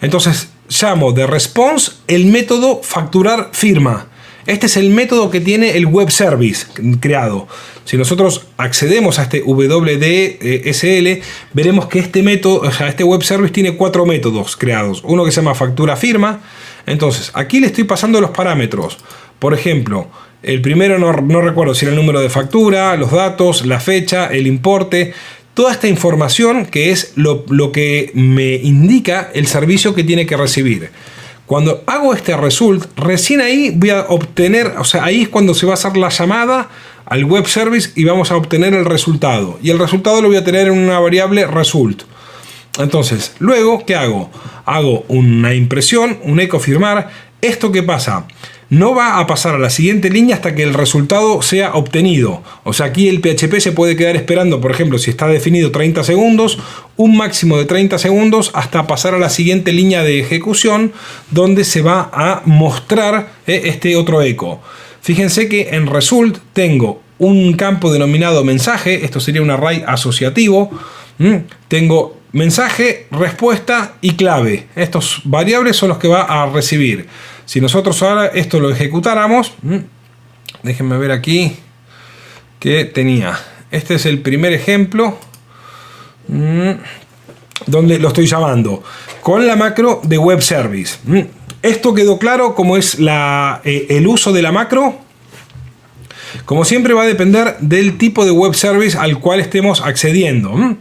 Entonces llamo de response el método facturar firma. Este es el método que tiene el web service creado. Si nosotros accedemos a este WDSL, veremos que este método, o sea, este web service tiene 4 métodos creados. Uno que se llama factura firma. Entonces, aquí le estoy pasando los parámetros. Por ejemplo, el primero no recuerdo si era el número de factura, los datos, la fecha, el importe. Toda esta información que es lo que me indica el servicio que tiene que recibir. Cuando hago este result, recién ahí voy a obtener, o sea, ahí es cuando se va a hacer la llamada al web service y vamos a obtener el resultado. Y el resultado lo voy a tener en una variable result. Entonces, luego, ¿qué hago? Hago una impresión, un eco firmar. ¿Esto qué pasa? No va a pasar a la siguiente línea hasta que el resultado sea obtenido. O sea, aquí el PHP se puede quedar esperando, por ejemplo, si está definido 30 segundos, un máximo de 30 segundos hasta pasar a la siguiente línea de ejecución, donde se va a mostrar este otro eco. Fíjense que en result tengo un campo denominado mensaje, esto sería un array asociativo. Tengo mensaje, respuesta y clave. Estos variables son los que va a recibir. Si nosotros ahora esto lo ejecutáramos, déjenme ver aquí que tenía. Este es el primer ejemplo donde lo estoy llamando con la macro de web service. Esto quedó claro cómo es el uso de la macro. Como siempre va a depender del tipo de web service al cual estemos accediendo.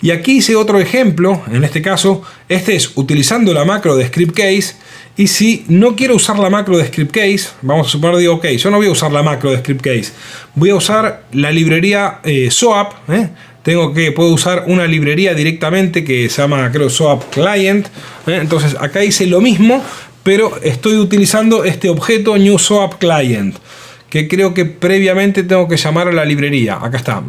Y aquí hice otro ejemplo, en este caso, este es utilizando la macro de script case. Y si no quiero usar la macro de script case, vamos a suponer, digo, ok, yo no voy a usar la macro de script case, voy a usar la librería SOAP. Puedo usar una librería directamente que se llama, creo, SOAP Client. Entonces acá hice lo mismo, pero estoy utilizando este objeto new SOAP Client, que creo que previamente tengo que llamar a la librería. Acá está.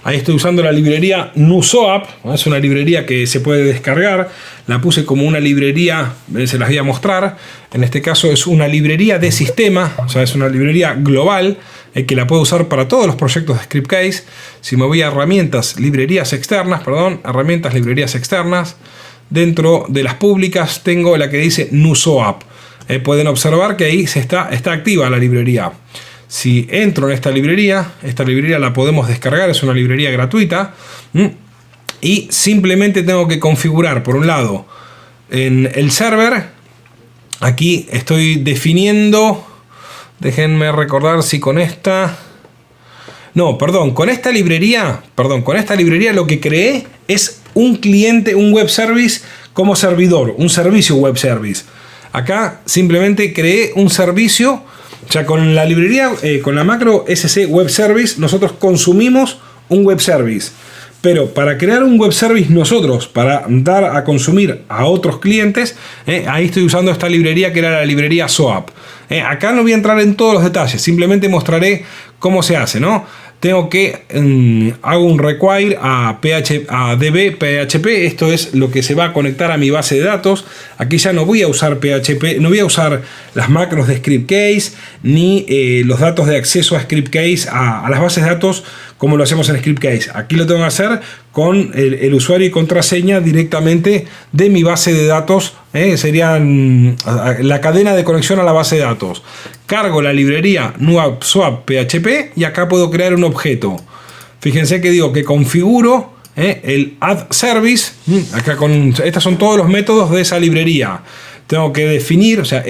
Ahí estoy usando la librería NuSoap. Es una librería que se puede descargar. La puse como una librería, se las voy a mostrar. En este caso es una librería de sistema, o sea, es una librería global que la puedo usar para todos los proyectos de ScriptCase. Si me voy a herramientas, librerías externas, dentro de las públicas tengo la que dice NuSoap. Pueden observar que ahí está activa la librería. Si entro en esta librería la podemos descargar, es una librería gratuita. Y simplemente tengo que configurar, por un lado, en el server. Aquí estoy definiendo, déjenme recordar si con esta... No, perdón, con esta librería lo que creé es un cliente, un web service como servidor, un servicio web service. Acá simplemente creé un servicio. O sea, con la librería, con la macro SC Web Service, nosotros consumimos un web service. Pero para crear un web service nosotros, para dar a consumir a otros clientes, ahí estoy usando esta librería que era la librería SOAP. Acá no voy a entrar en todos los detalles, simplemente mostraré cómo se hace, ¿no? Tengo que hago un require a db PHP. Esto es lo que se va a conectar a mi base de datos. Aquí ya no voy a usar PHP, no voy a usar las macros de ScriptCase ni los datos de acceso a ScriptCase a las bases de datos como lo hacemos en ScriptCase. Aquí lo tengo que hacer con el usuario y contraseña directamente de mi base de datos. Serían la cadena de conexión a la base de datos. Cargo la librería NuapSwap PHP y acá puedo crear un objeto. Fíjense que digo que configuro el add service. Acá estos son todos los métodos de esa librería. Tengo que definir, o sea,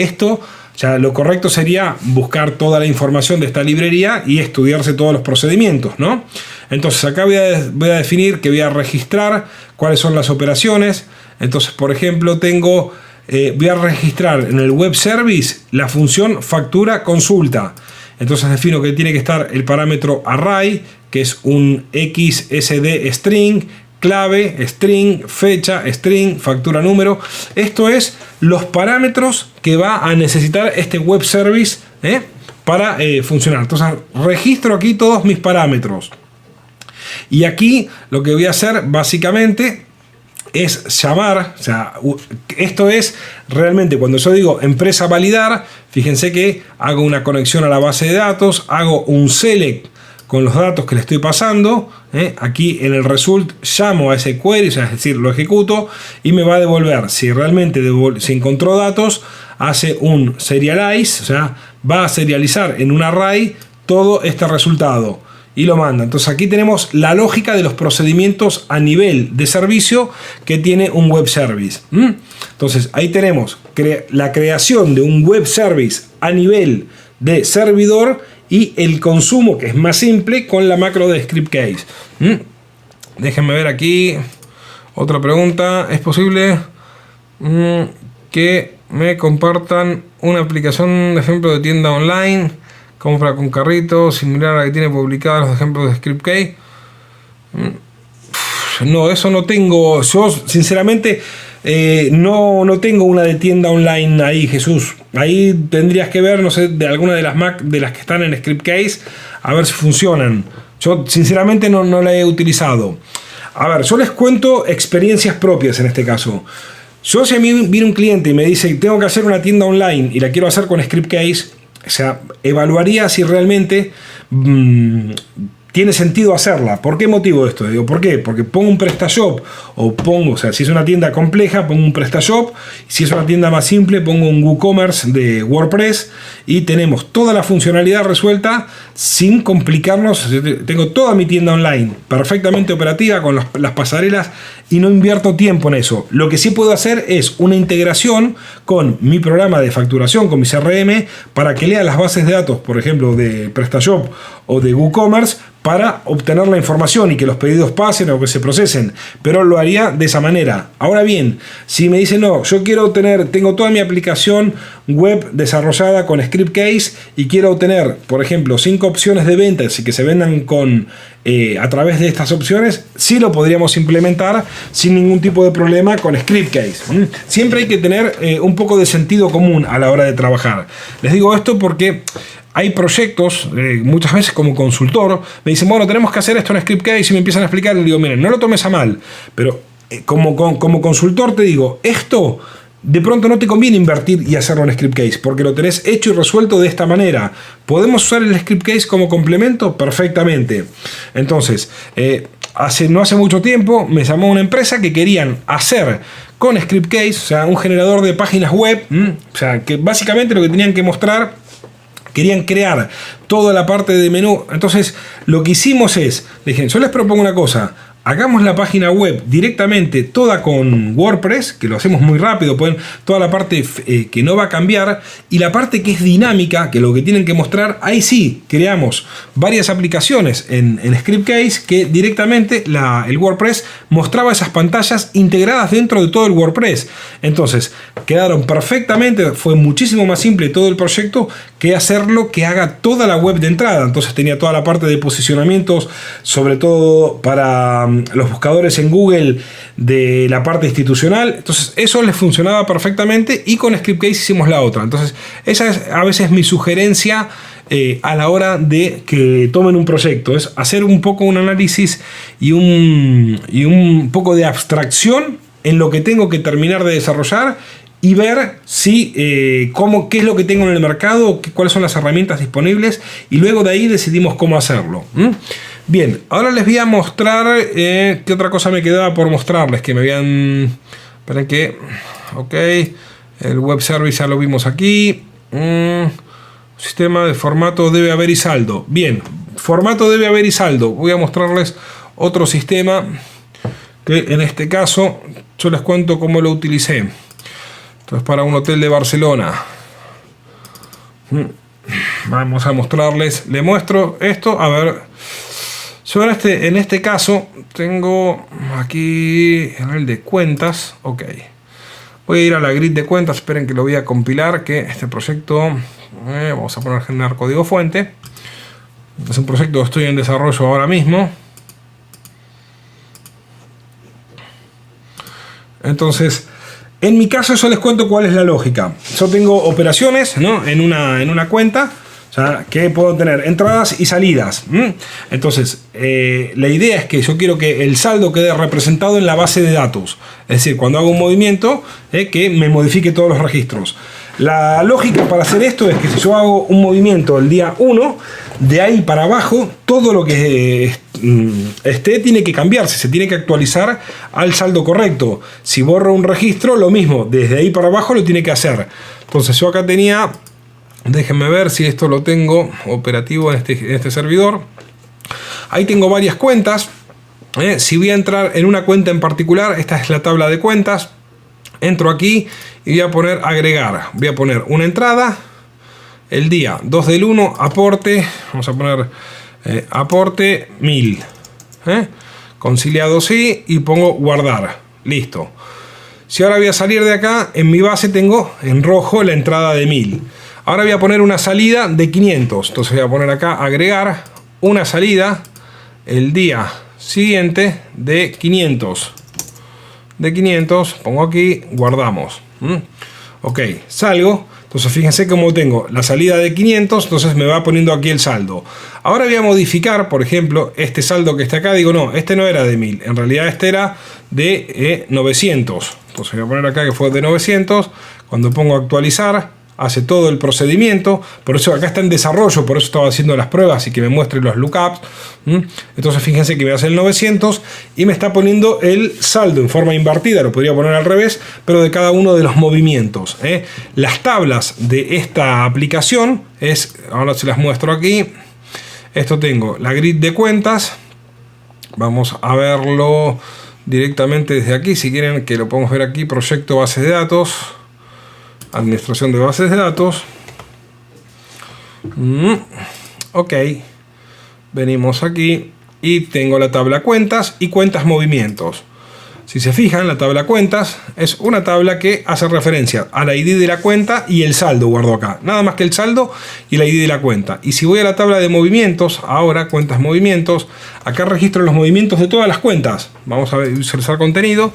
lo correcto sería buscar toda la información de esta librería y estudiarse todos los procedimientos, ¿no? Entonces acá voy a definir que voy a registrar cuáles son las operaciones. Entonces, por ejemplo, voy a registrar en el web service la función factura consulta. Entonces defino que tiene que estar el parámetro array, que es un XSD string, clave, string, fecha, string, factura número. Esto es los parámetros que va a necesitar este web service para funcionar. Entonces registro aquí todos mis parámetros. Y aquí lo que voy a hacer básicamente es llamar, o sea, esto es realmente cuando yo digo empresa validar, fíjense que hago una conexión a la base de datos, hago un select con los datos que le estoy pasando, aquí en el result llamo a ese query, o sea, es decir, lo ejecuto y me va a devolver, si realmente se encontró datos, hace un serialize, o sea, va a serializar en un array todo este resultado y lo manda. Entonces aquí tenemos la lógica de los procedimientos a nivel de servicio que tiene un web service. Entonces ahí tenemos la creación de un web service a nivel de servidor y el consumo, que es más simple, con la macro de script case. Déjenme ver aquí otra pregunta. ¿Es posible que me compartan una aplicación de ejemplo de tienda online, compra con carrito, similar a la que tiene publicados los ejemplos de script case? No, eso no tengo. Yo sinceramente no tengo una de tienda online ahí, Jesús. Ahí tendrías que ver, no sé, de alguna de las Mac de las que están en script case, a ver si funcionan. Yo sinceramente no la he utilizado. A ver, yo les cuento experiencias propias en este caso. Yo, si a mí viene un cliente y me dice tengo que hacer una tienda online y la quiero hacer con script case, o sea, evaluaría si realmente tiene sentido hacerla. ¿Por qué motivo esto? Digo, ¿por qué? Porque pongo un PrestaShop o sea, si es una tienda compleja, pongo un PrestaShop. Si es una tienda más simple, pongo un WooCommerce de WordPress y tenemos toda la funcionalidad resuelta sin complicarnos. Tengo toda mi tienda online perfectamente operativa con las pasarelas y no invierto tiempo en eso. Lo que sí puedo hacer es una integración con mi programa de facturación, con mi CRM, para que lea las bases de datos, por ejemplo, de PrestaShop o de WooCommerce, para obtener la información y que los pedidos pasen o que se procesen, pero lo haría de esa manera. Ahora bien, si me dicen no, yo tengo toda mi aplicación web desarrollada con script case y quiero obtener, por ejemplo, 5 opciones de ventas y que se vendan a través de estas opciones, sí lo podríamos implementar sin ningún tipo de problema con script case. Siempre hay que tener un poco de sentido común a la hora de trabajar. Les digo esto porque hay proyectos, muchas veces como consultor, me dicen, bueno, tenemos que hacer esto en script case y me empiezan a explicar y digo, miren, no lo tomes a mal, pero como consultor te digo, esto de pronto no te conviene invertir y hacerlo en script case porque lo tenés hecho y resuelto de esta manera. ¿Podemos usar el script case como complemento? Perfectamente. Entonces, no hace mucho tiempo me llamó una empresa que querían hacer con script case, o sea, un generador de páginas web, o sea, que básicamente lo que tenían que mostrar, querían crear toda la parte de menú. Entonces lo que hicimos es, dije, yo les propongo una cosa, hagamos la página web directamente toda con WordPress, que lo hacemos muy rápido, pueden toda la parte que no va a cambiar, y la parte que es dinámica, que lo que tienen que mostrar, ahí sí creamos varias aplicaciones en script case que directamente el WordPress mostraba esas pantallas integradas dentro de todo el WordPress. Entonces quedaron perfectamente, fue muchísimo más simple todo el proyecto que hacerlo que haga toda la web de entrada. Entonces tenía toda la parte de posicionamientos, sobre todo para los buscadores en Google, de la parte institucional. Entonces eso les funcionaba perfectamente y con script case hicimos la otra. Entonces esa es a veces mi sugerencia a la hora de que tomen un proyecto, es hacer un poco un análisis y un poco de abstracción en lo que tengo que terminar de desarrollar y ver si qué es lo que tengo en el mercado, cuáles son las herramientas disponibles, y luego de ahí decidimos cómo hacerlo. Bien, ahora les voy a mostrar qué otra cosa me quedaba por mostrarles. Que me habían... Esperen que... Ok, el web service ya lo vimos aquí. Sistema de formato debe haber y saldo. Bien, formato debe haber y saldo. Voy a mostrarles otro sistema que en este caso yo les cuento cómo lo utilicé. Entonces, para un hotel de Barcelona. Vamos a mostrarles. Le muestro esto. A ver. Yo en este caso tengo aquí el de cuentas. Ok. Voy a ir a la grid de cuentas. Esperen que lo voy a compilar. Que este proyecto... vamos a poner generar código fuente. Es un proyecto que estoy en desarrollo ahora mismo. Entonces, en mi caso yo les cuento cuál es la lógica. Yo tengo operaciones, ¿no? en una cuenta, o sea, que puedo tener entradas y salidas. Entonces, la idea es que yo quiero que el saldo quede representado en la base de datos. Es decir, cuando hago un movimiento, que me modifique todos los registros. La lógica para hacer esto es que si yo hago un movimiento el día 1, de ahí para abajo, todo lo que esté tiene que cambiarse, se tiene que actualizar al saldo correcto. Si borro un registro, lo mismo, desde ahí para abajo lo tiene que hacer. Entonces yo acá tenía, déjenme ver si esto lo tengo operativo en este servidor. Ahí tengo varias cuentas. Si voy a entrar en una cuenta en particular, esta es la tabla de cuentas. Entro aquí y voy a poner agregar. Voy a poner una entrada, el día 2 del 1, aporte, vamos a poner aporte 1000. Conciliado sí y pongo guardar. Listo. Si ahora voy a salir de acá, en mi base tengo en rojo la entrada de 1000. Ahora voy a poner una salida de 500. Entonces voy a poner acá agregar una salida el día siguiente de 500. De 500, pongo aquí, guardamos. Ok, salgo. Entonces fíjense cómo tengo la salida de 500, entonces me va poniendo aquí el saldo. Ahora voy a modificar, por ejemplo, este saldo que está acá. Digo, no, este no era de 1000, en realidad este era de 900. Entonces voy a poner acá que fue de 900. Cuando pongo actualizar, hace todo el procedimiento. Por eso acá está en desarrollo, por eso estaba haciendo las pruebas y que me muestre los lookups. Entonces fíjense que me hace el 900 y me está poniendo el saldo en forma invertida. Lo podría poner al revés, pero de cada uno de los movimientos. Las tablas de esta aplicación ahora se las muestro aquí. Esto tengo la grid de cuentas. Vamos a verlo directamente desde aquí. Si quieren que lo podamos ver aquí, proyecto base de datos. Administración de bases de datos. Ok. Venimos aquí y tengo la tabla cuentas y cuentas movimientos. Si se fijan, la tabla cuentas es una tabla que hace referencia al ID de la cuenta y el saldo guardo acá. Nada más que el saldo y el ID de la cuenta. Y si voy a la tabla de movimientos, ahora cuentas movimientos, acá registro los movimientos de todas las cuentas. Vamos a visualizar contenido.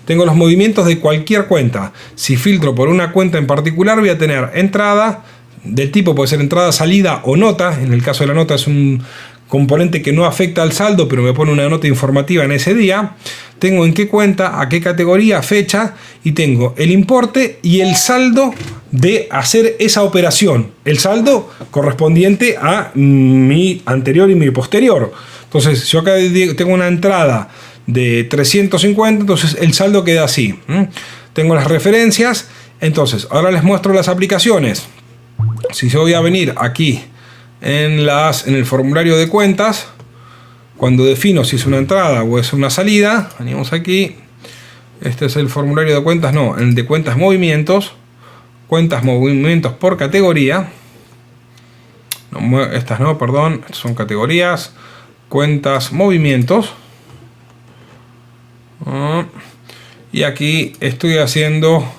Tengo los movimientos de cualquier cuenta. Si filtro por una cuenta en particular, voy a tener entrada del tipo, puede ser entrada, salida o nota. En el caso de la nota es un componente que no afecta al saldo, pero me pone una nota informativa en ese día. Tengo en qué cuenta, a qué categoría, fecha, y tengo el importe y el saldo de hacer esa operación. El saldo correspondiente a mi anterior y mi posterior. Entonces, yo acá tengo una entrada de 350, entonces el saldo queda así. Tengo las referencias. Entonces, ahora les muestro las aplicaciones. Si yo voy a venir aquí en el formulario de cuentas, cuando defino si es una entrada o es una salida, venimos aquí. Este es el formulario de cuentas, no, el de cuentas movimientos por categoría. No, estas no, perdón, estas son categorías, cuentas movimientos. Y aquí estoy haciendo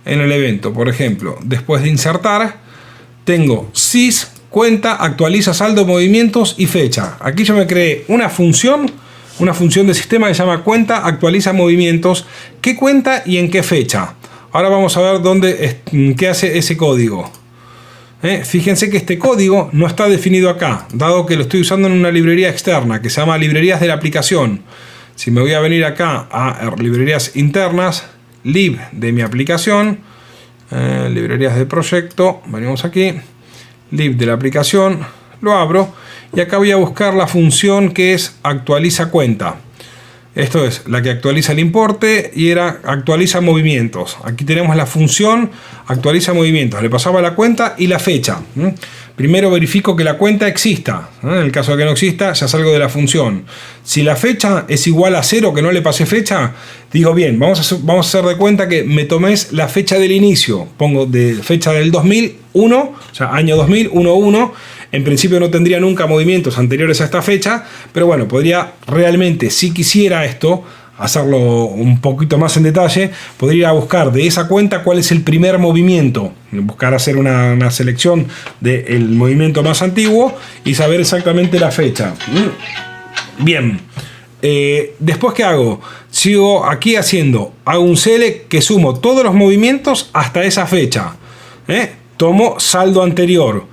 en el evento, por ejemplo, después de insertar, tengo sys cuenta, actualiza saldo, movimientos y fecha. Aquí yo me creé una función de sistema que se llama cuenta, actualiza movimientos, qué cuenta y en qué fecha. Ahora vamos a ver qué hace ese código. Fíjense que este código no está definido acá, dado que lo estoy usando en una librería externa que se llama librerías de la aplicación. Si me voy a venir acá a librerías internas, lib de mi aplicación, librerías del proyecto, venimos aquí, lib de la aplicación, lo abro y acá voy a buscar la función que es actualiza cuenta. Esto es la que actualiza el importe y era actualiza movimientos. Aquí tenemos la función actualiza movimientos. Le pasaba la cuenta y la fecha. Primero verifico que la cuenta exista. En el caso de que no exista, ya salgo de la función. Si la fecha es igual a 0, que no le pasé fecha, digo bien, vamos a hacer de cuenta que me tomes la fecha del inicio. Pongo de fecha del 2001, o sea, año 2001. En principio no tendría nunca movimientos anteriores a esta fecha, pero bueno, podría realmente, si quisiera esto, hacerlo un poquito más en detalle, podría ir a buscar de esa cuenta cuál es el primer movimiento, buscar hacer una selección del movimiento más antiguo y saber exactamente la fecha. Bien, después ¿qué hago? Sigo aquí hago un select que sumo todos los movimientos hasta esa fecha. Tomo saldo anterior.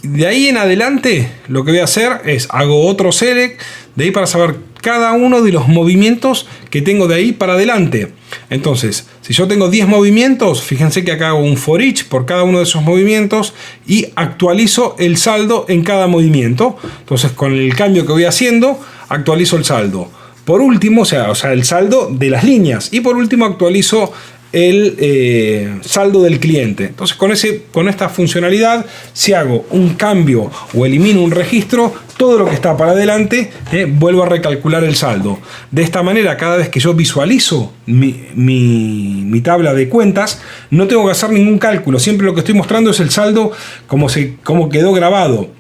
De ahí en adelante lo que voy a hacer es hago otro select de ahí para saber cada uno de los movimientos que tengo de ahí para adelante. Entonces, si yo tengo 10 movimientos, fíjense que acá hago un for each por cada uno de esos movimientos y actualizo el saldo en cada movimiento. Entonces, con el cambio que voy haciendo, actualizo el saldo. Por último, o sea, el saldo de las líneas. Y por último, actualizo el saldo del cliente. Entonces con esta funcionalidad, si hago un cambio o elimino un registro, todo lo que está para adelante vuelvo a recalcular el saldo. De esta manera, cada vez que yo visualizo mi tabla de cuentas, no tengo que hacer ningún cálculo. Siempre lo que estoy mostrando es el saldo como quedó grabado.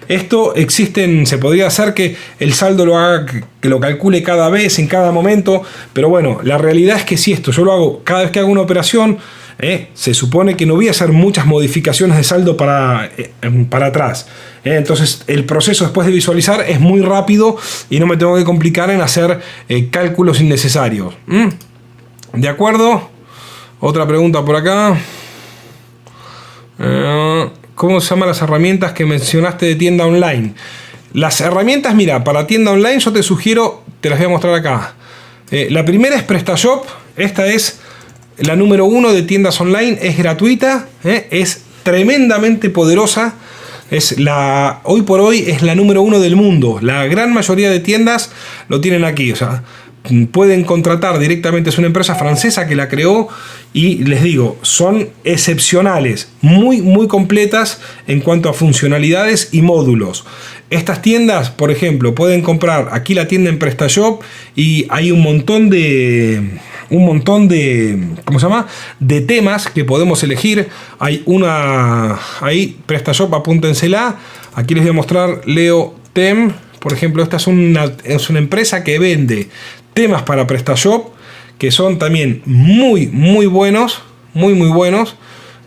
Esto se podría hacer que el saldo que lo calcule cada vez, en cada momento, pero bueno, la realidad es que si esto yo lo hago cada vez que hago una operación, se supone que no voy a hacer muchas modificaciones de saldo para atrás. Entonces el proceso después de visualizar es muy rápido y no me tengo que complicar en hacer cálculos innecesarios. ¿De acuerdo? Otra pregunta por acá. ¿Cómo se llaman las herramientas que mencionaste de tienda online? Las herramientas, mira, para tienda online yo te sugiero, te las voy a mostrar acá. La primera es PrestaShop. Esta es la número 1 de tiendas online. Es gratuita, es tremendamente poderosa. Hoy por hoy es la número 1 del mundo. La gran mayoría de tiendas lo tienen aquí. O sea, pueden contratar directamente, es una empresa francesa que la creó y les digo, son excepcionales, muy muy completas en cuanto a funcionalidades y módulos. Estas tiendas, por ejemplo, pueden comprar aquí la tienda en PrestaShop y hay un montón de ¿cómo se llama? De temas que podemos elegir. Hay ahí PrestaShop, apúntensela. Aquí les voy a mostrar Leo Tem. Por ejemplo, esta es una empresa que vende temas para PrestaShop que son también muy muy buenos, muy buenos.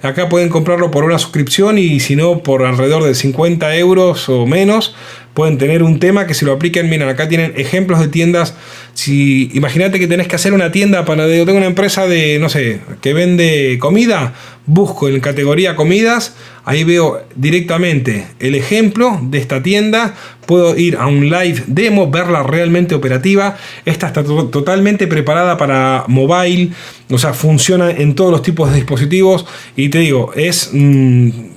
Acá pueden comprarlo por una suscripción y si no por alrededor de 50 euros o menos pueden tener un tema que si lo apliquen. Miren, acá tienen ejemplos de tiendas. Si imagínate que tenés que hacer una tienda yo tengo una empresa de, no sé, que vende comida, busco en categoría comidas, ahí veo directamente el ejemplo de esta tienda, puedo ir a un live demo, verla realmente operativa. Esta está totalmente preparada para mobile, o sea, funciona en todos los tipos de dispositivos y te digo,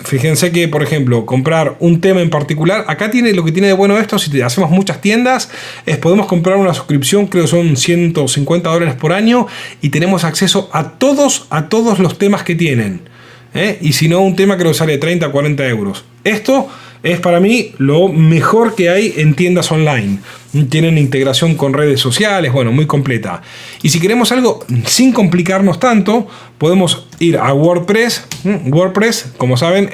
fíjense que por ejemplo, comprar un tema en particular, acá tiene lo que tiene de bueno esto, si hacemos muchas tiendas, podemos comprar una suscripción, creo que son $150 por año y tenemos acceso a todos los temas que tienen. Y si no, un tema creo que sale 30 a 40 euros. Esto es para mí lo mejor que hay en tiendas online. Tienen integración con redes sociales, bueno, muy completa. Y si queremos algo sin complicarnos tanto, podemos ir a WordPress. WordPress, como saben,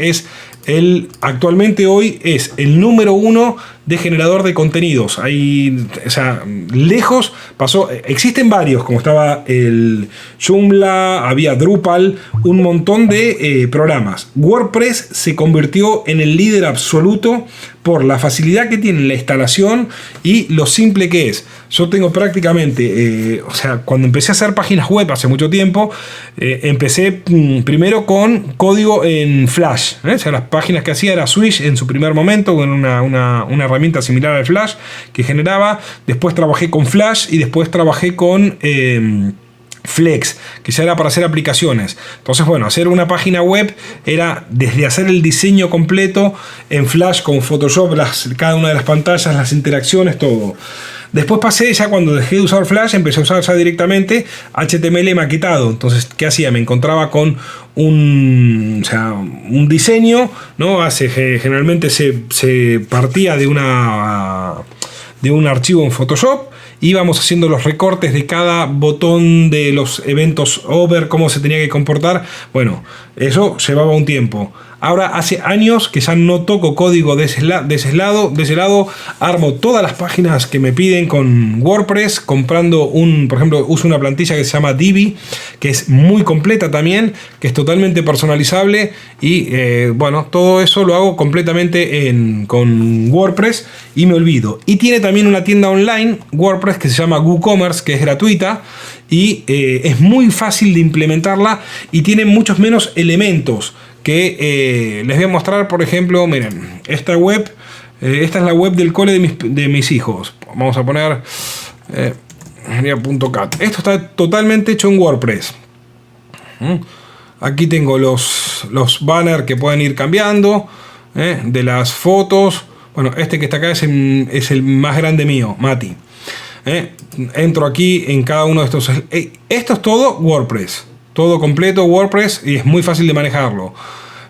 actualmente hoy es el número 1 de generador de contenidos. Ahí, o sea, lejos pasó. Existen varios, como estaba el Joomla, había Drupal, un montón de programas. WordPress se convirtió en el líder absoluto por la facilidad que tiene la instalación y lo simple que es. Yo tengo prácticamente, o sea, cuando empecé a hacer páginas web hace mucho tiempo, empecé primero con código en Flash. O sea, las páginas que hacía era Swish en su primer momento, con una herramienta similar al Flash que generaba. Después trabajé con Flash y después trabajé con Flex, que ya era para hacer aplicaciones. Entonces, bueno, hacer una página web era desde hacer el diseño completo en Flash con Photoshop, cada una de las pantallas, las interacciones, todo. Después pasé, ya cuando dejé de usar Flash, empecé a usar ya directamente HTML maquetado. Entonces, ¿qué hacía? Me encontraba con un diseño, ¿no? Generalmente se partía de un archivo en Photoshop. Íbamos haciendo los recortes de cada botón de los eventos over, cómo se tenía que comportar. Bueno, eso llevaba un tiempo. Ahora hace años que ya no toco código de ese lado. Armo todas las páginas que me piden con WordPress, comprando por ejemplo, uso una plantilla que se llama Divi, que es muy completa también, que es totalmente personalizable y bueno, todo eso lo hago completamente con WordPress y me olvido. Y tiene también una tienda online, WordPress, que se llama WooCommerce, que es gratuita y es muy fácil de implementarla y tiene muchos menos elementos que les voy a mostrar. Por ejemplo, miren, esta web, esta es la web del cole de mis hijos. Vamos a poner .cat. Esto está totalmente hecho en WordPress. Aquí tengo los banners que pueden ir cambiando, de las fotos. Bueno, este que está acá es el más grande mío, Mati. Entro aquí en cada uno de estos. Esto es todo WordPress. Todo completo WordPress y es muy fácil de manejarlo.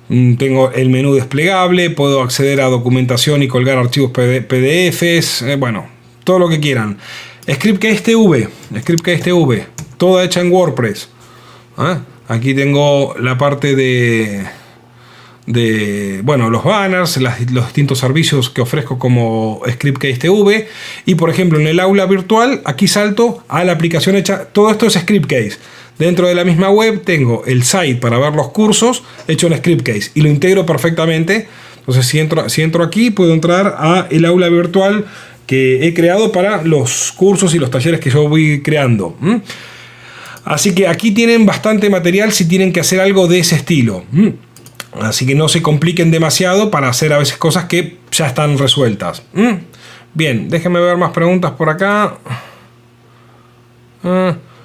Tengo el menú desplegable, puedo acceder a documentación y colgar archivos PDFs, bueno, todo lo que quieran. Scriptcase TV, toda hecha en WordPress. Aquí tengo la parte de bueno, los banners, los distintos servicios que ofrezco como Scriptcase TV. Y por ejemplo, en el aula virtual, aquí salto a la aplicación hecha. Todo esto es Scriptcase. Dentro de la misma web tengo el site para ver los cursos hecho en Scriptcase y lo integro perfectamente. Entonces, si entro aquí, puedo entrar a el aula virtual que he creado para los cursos y los talleres que yo voy creando. Así que aquí tienen bastante material si tienen que hacer algo de ese estilo. Así que no se compliquen demasiado para hacer a veces cosas que ya están resueltas. Bien, déjenme ver más preguntas por acá.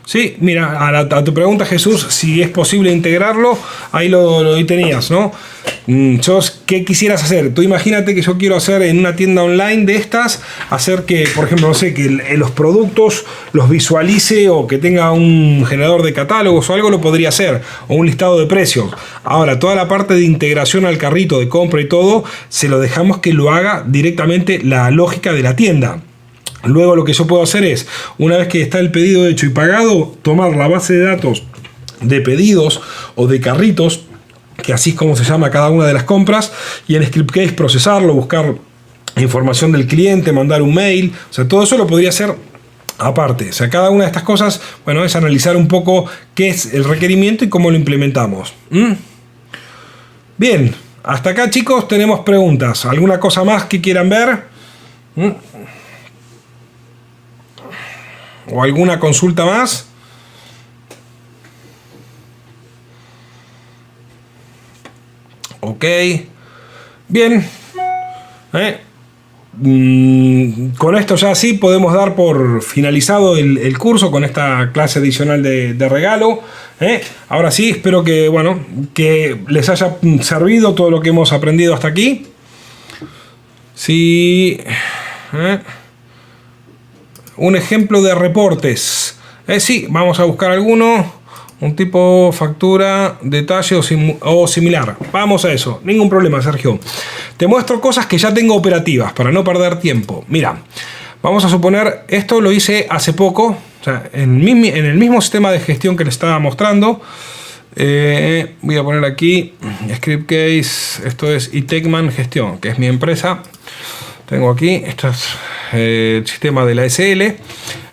Sí, mira, a tu pregunta, Jesús, si es posible integrarlo, ahí lo tenías, ¿no? ¿Qué quisieras hacer? Tú imagínate que yo quiero hacer en una tienda online de estas, hacer que, por ejemplo, no sé, que los productos los visualice o que tenga un generador de catálogos o algo, lo podría hacer, o un listado de precios. Ahora, toda la parte de integración al carrito, de compra y todo, se lo dejamos que lo haga directamente la lógica de la tienda. Luego lo que yo puedo hacer es, una vez que está el pedido hecho y pagado, tomar la base de datos de pedidos o de carritos, que así es como se llama cada una de las compras, y en Scriptcase procesarlo, buscar información del cliente, mandar un mail. O sea, todo eso lo podría hacer aparte. O sea, cada una de estas cosas, bueno, es analizar un poco qué es el requerimiento y cómo lo implementamos. Bien, hasta acá, chicos, tenemos preguntas. ¿Alguna cosa más que quieran ver? ¿O alguna consulta más? Ok. Bien. Con esto ya sí podemos dar por finalizado el curso con esta clase adicional de regalo. Ahora sí, espero que, bueno, que les haya servido todo lo que hemos aprendido hasta aquí. Sí. Un ejemplo de reportes. Sí, vamos a buscar alguno. Un tipo factura, detalle o similar. Vamos a eso. Ningún problema, Sergio. Te muestro cosas que ya tengo operativas para no perder tiempo. Mira, vamos a suponer, esto lo hice hace poco. O sea, en el mismo sistema de gestión que les estaba mostrando. Voy a poner aquí Scriptcase. Esto es iTechman Gestión, que es mi empresa. Tengo aquí, esto es el sistema de la SL.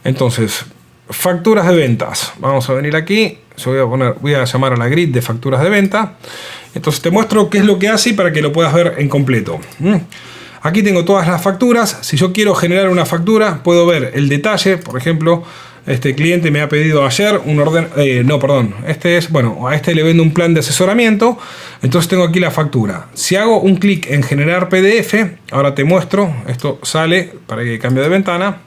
Entonces, facturas de ventas. Vamos a venir aquí. Voy a llamar a la grid de facturas de venta. Entonces te muestro qué es lo que hace para que lo puedas ver en completo. Aquí tengo todas las facturas. Si yo quiero generar una factura, puedo ver el detalle. Por ejemplo, este cliente me ha pedido ayer un orden. Este es, bueno, a este le vendo un plan de asesoramiento. Entonces tengo aquí la factura. Si hago un clic en generar PDF, ahora te muestro. Esto sale para que cambie de ventana.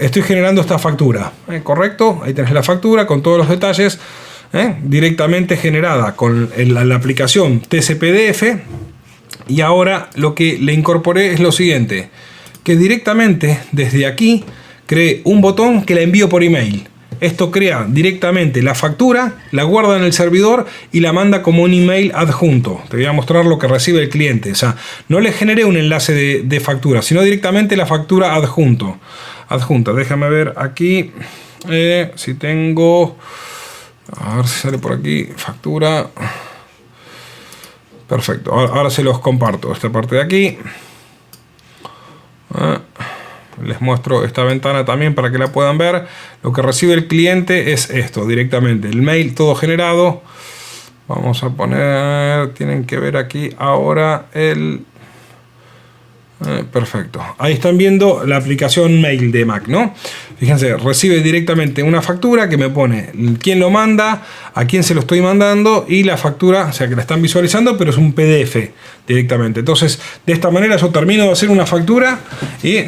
Estoy generando esta factura. ¿Correcto? Ahí tenés la factura con todos los detalles. Directamente generada con la aplicación TCPDF. Y ahora lo que le incorporé es lo siguiente. Que directamente desde aquí creé un botón que la envío por email. Esto crea directamente la factura, la guarda en el servidor y la manda como un email adjunto. Te voy a mostrar lo que recibe el cliente. O sea, no le generé un enlace de factura, sino directamente la factura adjunta. Déjame ver aquí si tengo... A ver si sale por aquí. Factura. Perfecto. Ahora se los comparto. Esta parte de aquí. Les muestro esta ventana también para que la puedan ver. Lo que recibe el cliente es esto directamente. El mail todo generado. Vamos a poner... Tienen que ver aquí ahora el... perfecto. Ahí están viendo la aplicación mail de Mac, ¿no? Fíjense, recibe directamente una factura que me pone quién lo manda, a quién se lo estoy mandando y la factura, o sea que la están visualizando, pero es un PDF directamente. Entonces, de esta manera yo termino de hacer una factura y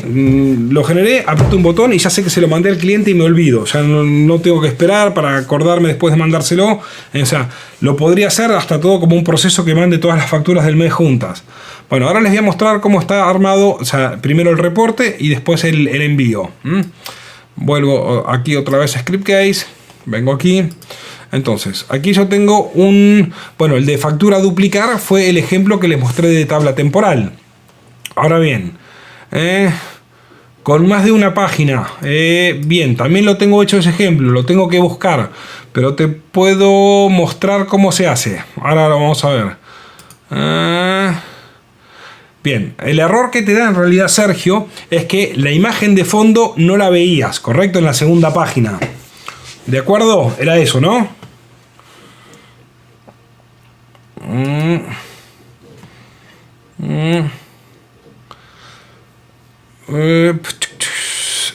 lo generé, aprieto un botón y ya sé que se lo mandé al cliente y me olvido. Ya no tengo que esperar para acordarme después de mandárselo. O sea, lo podría hacer hasta todo como un proceso que mande todas las facturas del mes juntas. Bueno, ahora les voy a mostrar cómo está armado, o sea, primero el reporte y después el envío. Vuelvo aquí otra vez a Scriptcase, vengo aquí. Entonces, aquí yo tengo bueno, el de factura a duplicar fue el ejemplo que les mostré de tabla temporal. Ahora bien, con más de una página, bien, también lo tengo hecho ese ejemplo, lo tengo que buscar, pero te puedo mostrar cómo se hace. Ahora lo vamos a ver. Bien, el error que te da en realidad Sergio es que la imagen de fondo no la veías, ¿correcto? En la segunda página. ¿De acuerdo? Era eso, ¿no?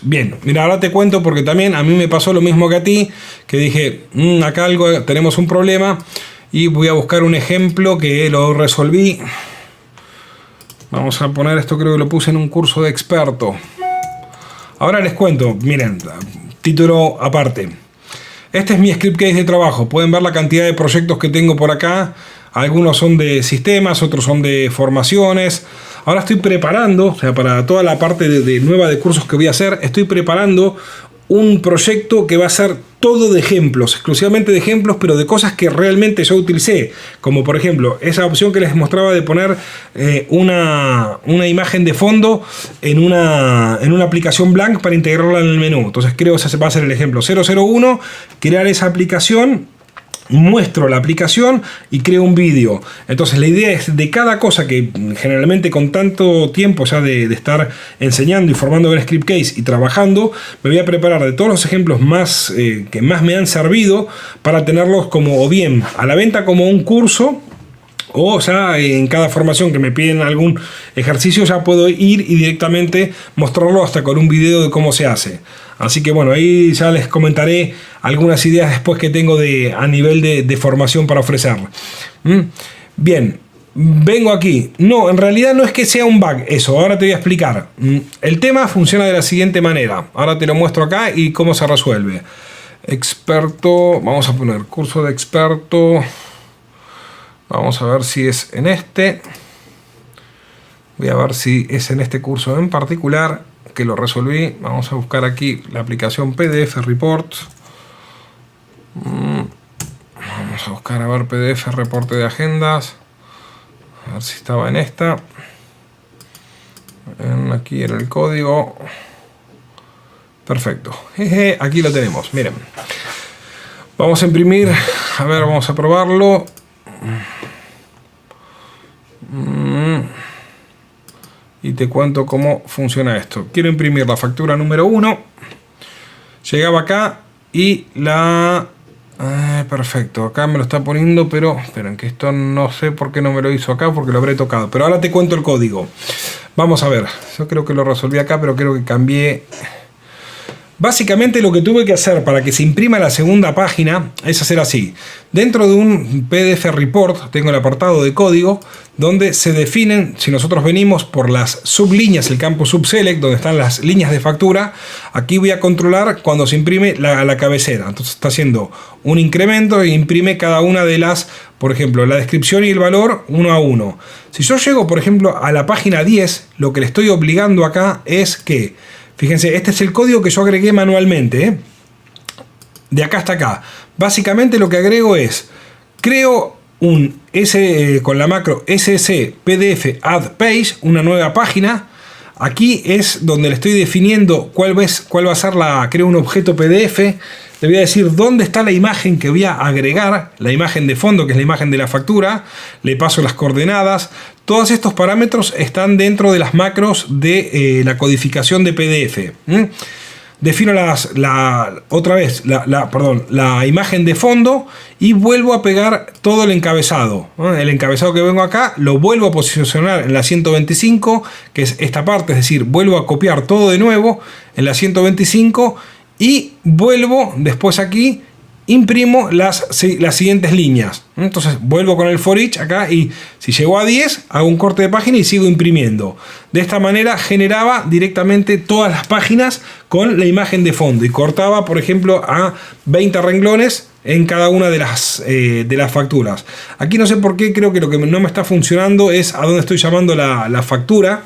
Bien, mira, ahora te cuento porque también a mí me pasó lo mismo que a ti, que dije, acá tenemos un problema y voy a buscar un ejemplo que lo resolví. Vamos a poner esto, creo que lo puse en un curso de experto. Ahora les cuento, miren, título aparte. Este es mi Scriptcase de trabajo. Pueden ver la cantidad de proyectos que tengo por acá. Algunos son de sistemas, otros son de formaciones. Ahora estoy preparando, o sea, para toda la parte nueva de cursos que voy a hacer, estoy preparando un proyecto que va a ser todo de ejemplos, exclusivamente de ejemplos, pero de cosas que realmente yo utilicé, como por ejemplo esa opción que les mostraba de poner una imagen de fondo en una aplicación blank para integrarla en el menú. Entonces creo que ese va a ser el ejemplo 001, crear esa aplicación. Muestro la aplicación y creo un vídeo. Entonces la idea es de cada cosa que generalmente con tanto tiempo ya de estar enseñando y formando en Scriptcase y trabajando, me voy a preparar de todos los ejemplos más que más me han servido para tenerlos como o bien a la venta como un curso, o ya en cada formación que me piden algún ejercicio ya puedo ir y directamente mostrarlo hasta con un video de cómo se hace. Así que bueno, ahí ya les comentaré algunas ideas después que tengo a nivel de formación para ofrecer. Bien, vengo aquí. No, en realidad no es que sea un bug eso, ahora te voy a explicar. El tema funciona de la siguiente manera. Ahora te lo muestro acá y cómo se resuelve. Experto, vamos a poner curso de experto. Vamos a ver si es en este. Voy a ver si es en este curso en particular que lo resolví. Vamos a buscar aquí la aplicación PDF Report. Vamos a buscar a ver PDF reporte de agendas. A ver si estaba en esta. Aquí era el código. Perfecto. Aquí lo tenemos. Miren. Vamos a imprimir. A ver, vamos a probarlo. Y te cuento cómo funciona esto. Quiero imprimir la factura número 1. Llegaba acá y la... perfecto, acá me lo está poniendo, pero esperen que esto no sé por qué no me lo hizo acá, porque lo habré tocado. Pero ahora te cuento el código. Vamos a ver, yo creo que lo resolví acá, pero creo que cambié. Básicamente lo que tuve que hacer para que se imprima la segunda página es hacer así. Dentro de un PDF report tengo el apartado de código donde se definen, si nosotros venimos por las sublíneas, el campo subselect, donde están las líneas de factura, aquí voy a controlar cuando se imprime la cabecera. Entonces está haciendo un incremento e imprime cada una de las, por ejemplo, la descripción y el valor uno a uno. Si yo llego, por ejemplo, a la página 10, lo que le estoy obligando acá es que, fíjense, este es el código que yo agregué manualmente, de acá hasta acá. Básicamente lo que agrego es, creo un con la macro ss pdf add page, una nueva página. Aquí es donde le estoy definiendo cuál va a ser creo un objeto pdf. Le voy a decir dónde está la imagen que voy a agregar, la imagen de fondo, que es la imagen de la factura. Le paso las coordenadas. Todos estos parámetros están dentro de las macros de la codificación de PDF. Defino otra vez la imagen de fondo y vuelvo a pegar todo el encabezado. El encabezado que vengo acá lo vuelvo a posicionar en la 125, que es esta parte, es decir, vuelvo a copiar todo de nuevo en la 125 y vuelvo después aquí, imprimo las siguientes líneas. Entonces vuelvo con el for each acá y si llegó a 10 hago un corte de página y sigo imprimiendo. De esta manera generaba directamente todas las páginas con la imagen de fondo y cortaba, por ejemplo, a 20 renglones en cada una de las facturas. Aquí no sé por qué, creo que lo que no me está funcionando es a dónde estoy llamando la factura.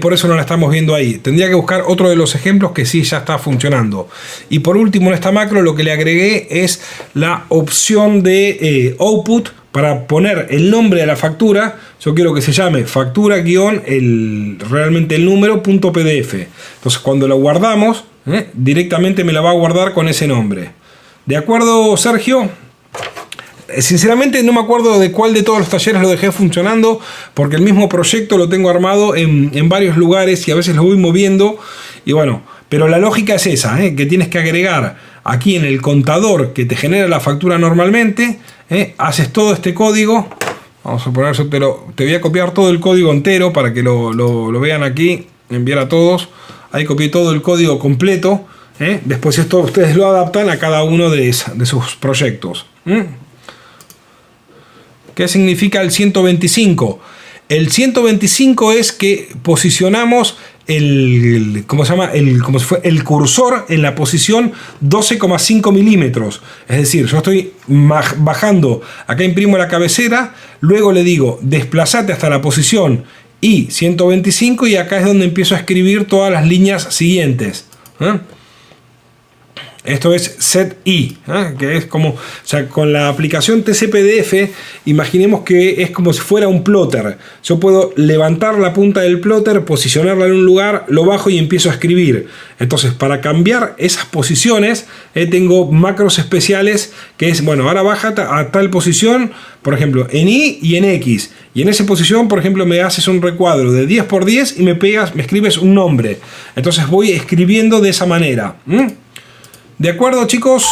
Por eso no la estamos viendo ahí. Tendría que buscar otro de los ejemplos que sí ya está funcionando. Y por último, en esta macro lo que le agregué es la opción de output para poner el nombre de la factura. Yo quiero que se llame factura realmente el número .pdf. Entonces cuando lo guardamos, directamente me la va a guardar con ese nombre. ¿De acuerdo, Sergio? Sinceramente no me acuerdo de cuál de todos los talleres lo dejé funcionando, porque el mismo proyecto lo tengo armado en varios lugares y a veces lo voy moviendo. Y bueno, pero la lógica es esa, que tienes que agregar aquí en el contador que te genera la factura normalmente, haces todo este código. Vamos a poner eso, te voy a copiar todo el código entero para que lo vean aquí, enviar a todos. Ahí copié todo el código completo. Después esto ustedes lo adaptan a cada uno de sus proyectos. ¿Qué significa el 125? El 125 es que posicionamos el cursor en la posición 12,5 milímetros. Es decir, yo estoy bajando, acá imprimo la cabecera, luego le digo desplazate hasta la posición I125 y acá es donde empiezo a escribir todas las líneas siguientes. Esto es set I, que es como, o sea, con la aplicación TCPDF, imaginemos que es como si fuera un plotter. Yo puedo levantar la punta del plotter, posicionarla en un lugar, lo bajo y empiezo a escribir. Entonces, para cambiar esas posiciones, tengo macros especiales, que es, bueno, ahora baja a tal posición, por ejemplo, en Y y en X. Y en esa posición, por ejemplo, me haces un recuadro de 10 por 10 y me escribes un nombre. Entonces voy escribiendo de esa manera. ¿De acuerdo, chicos?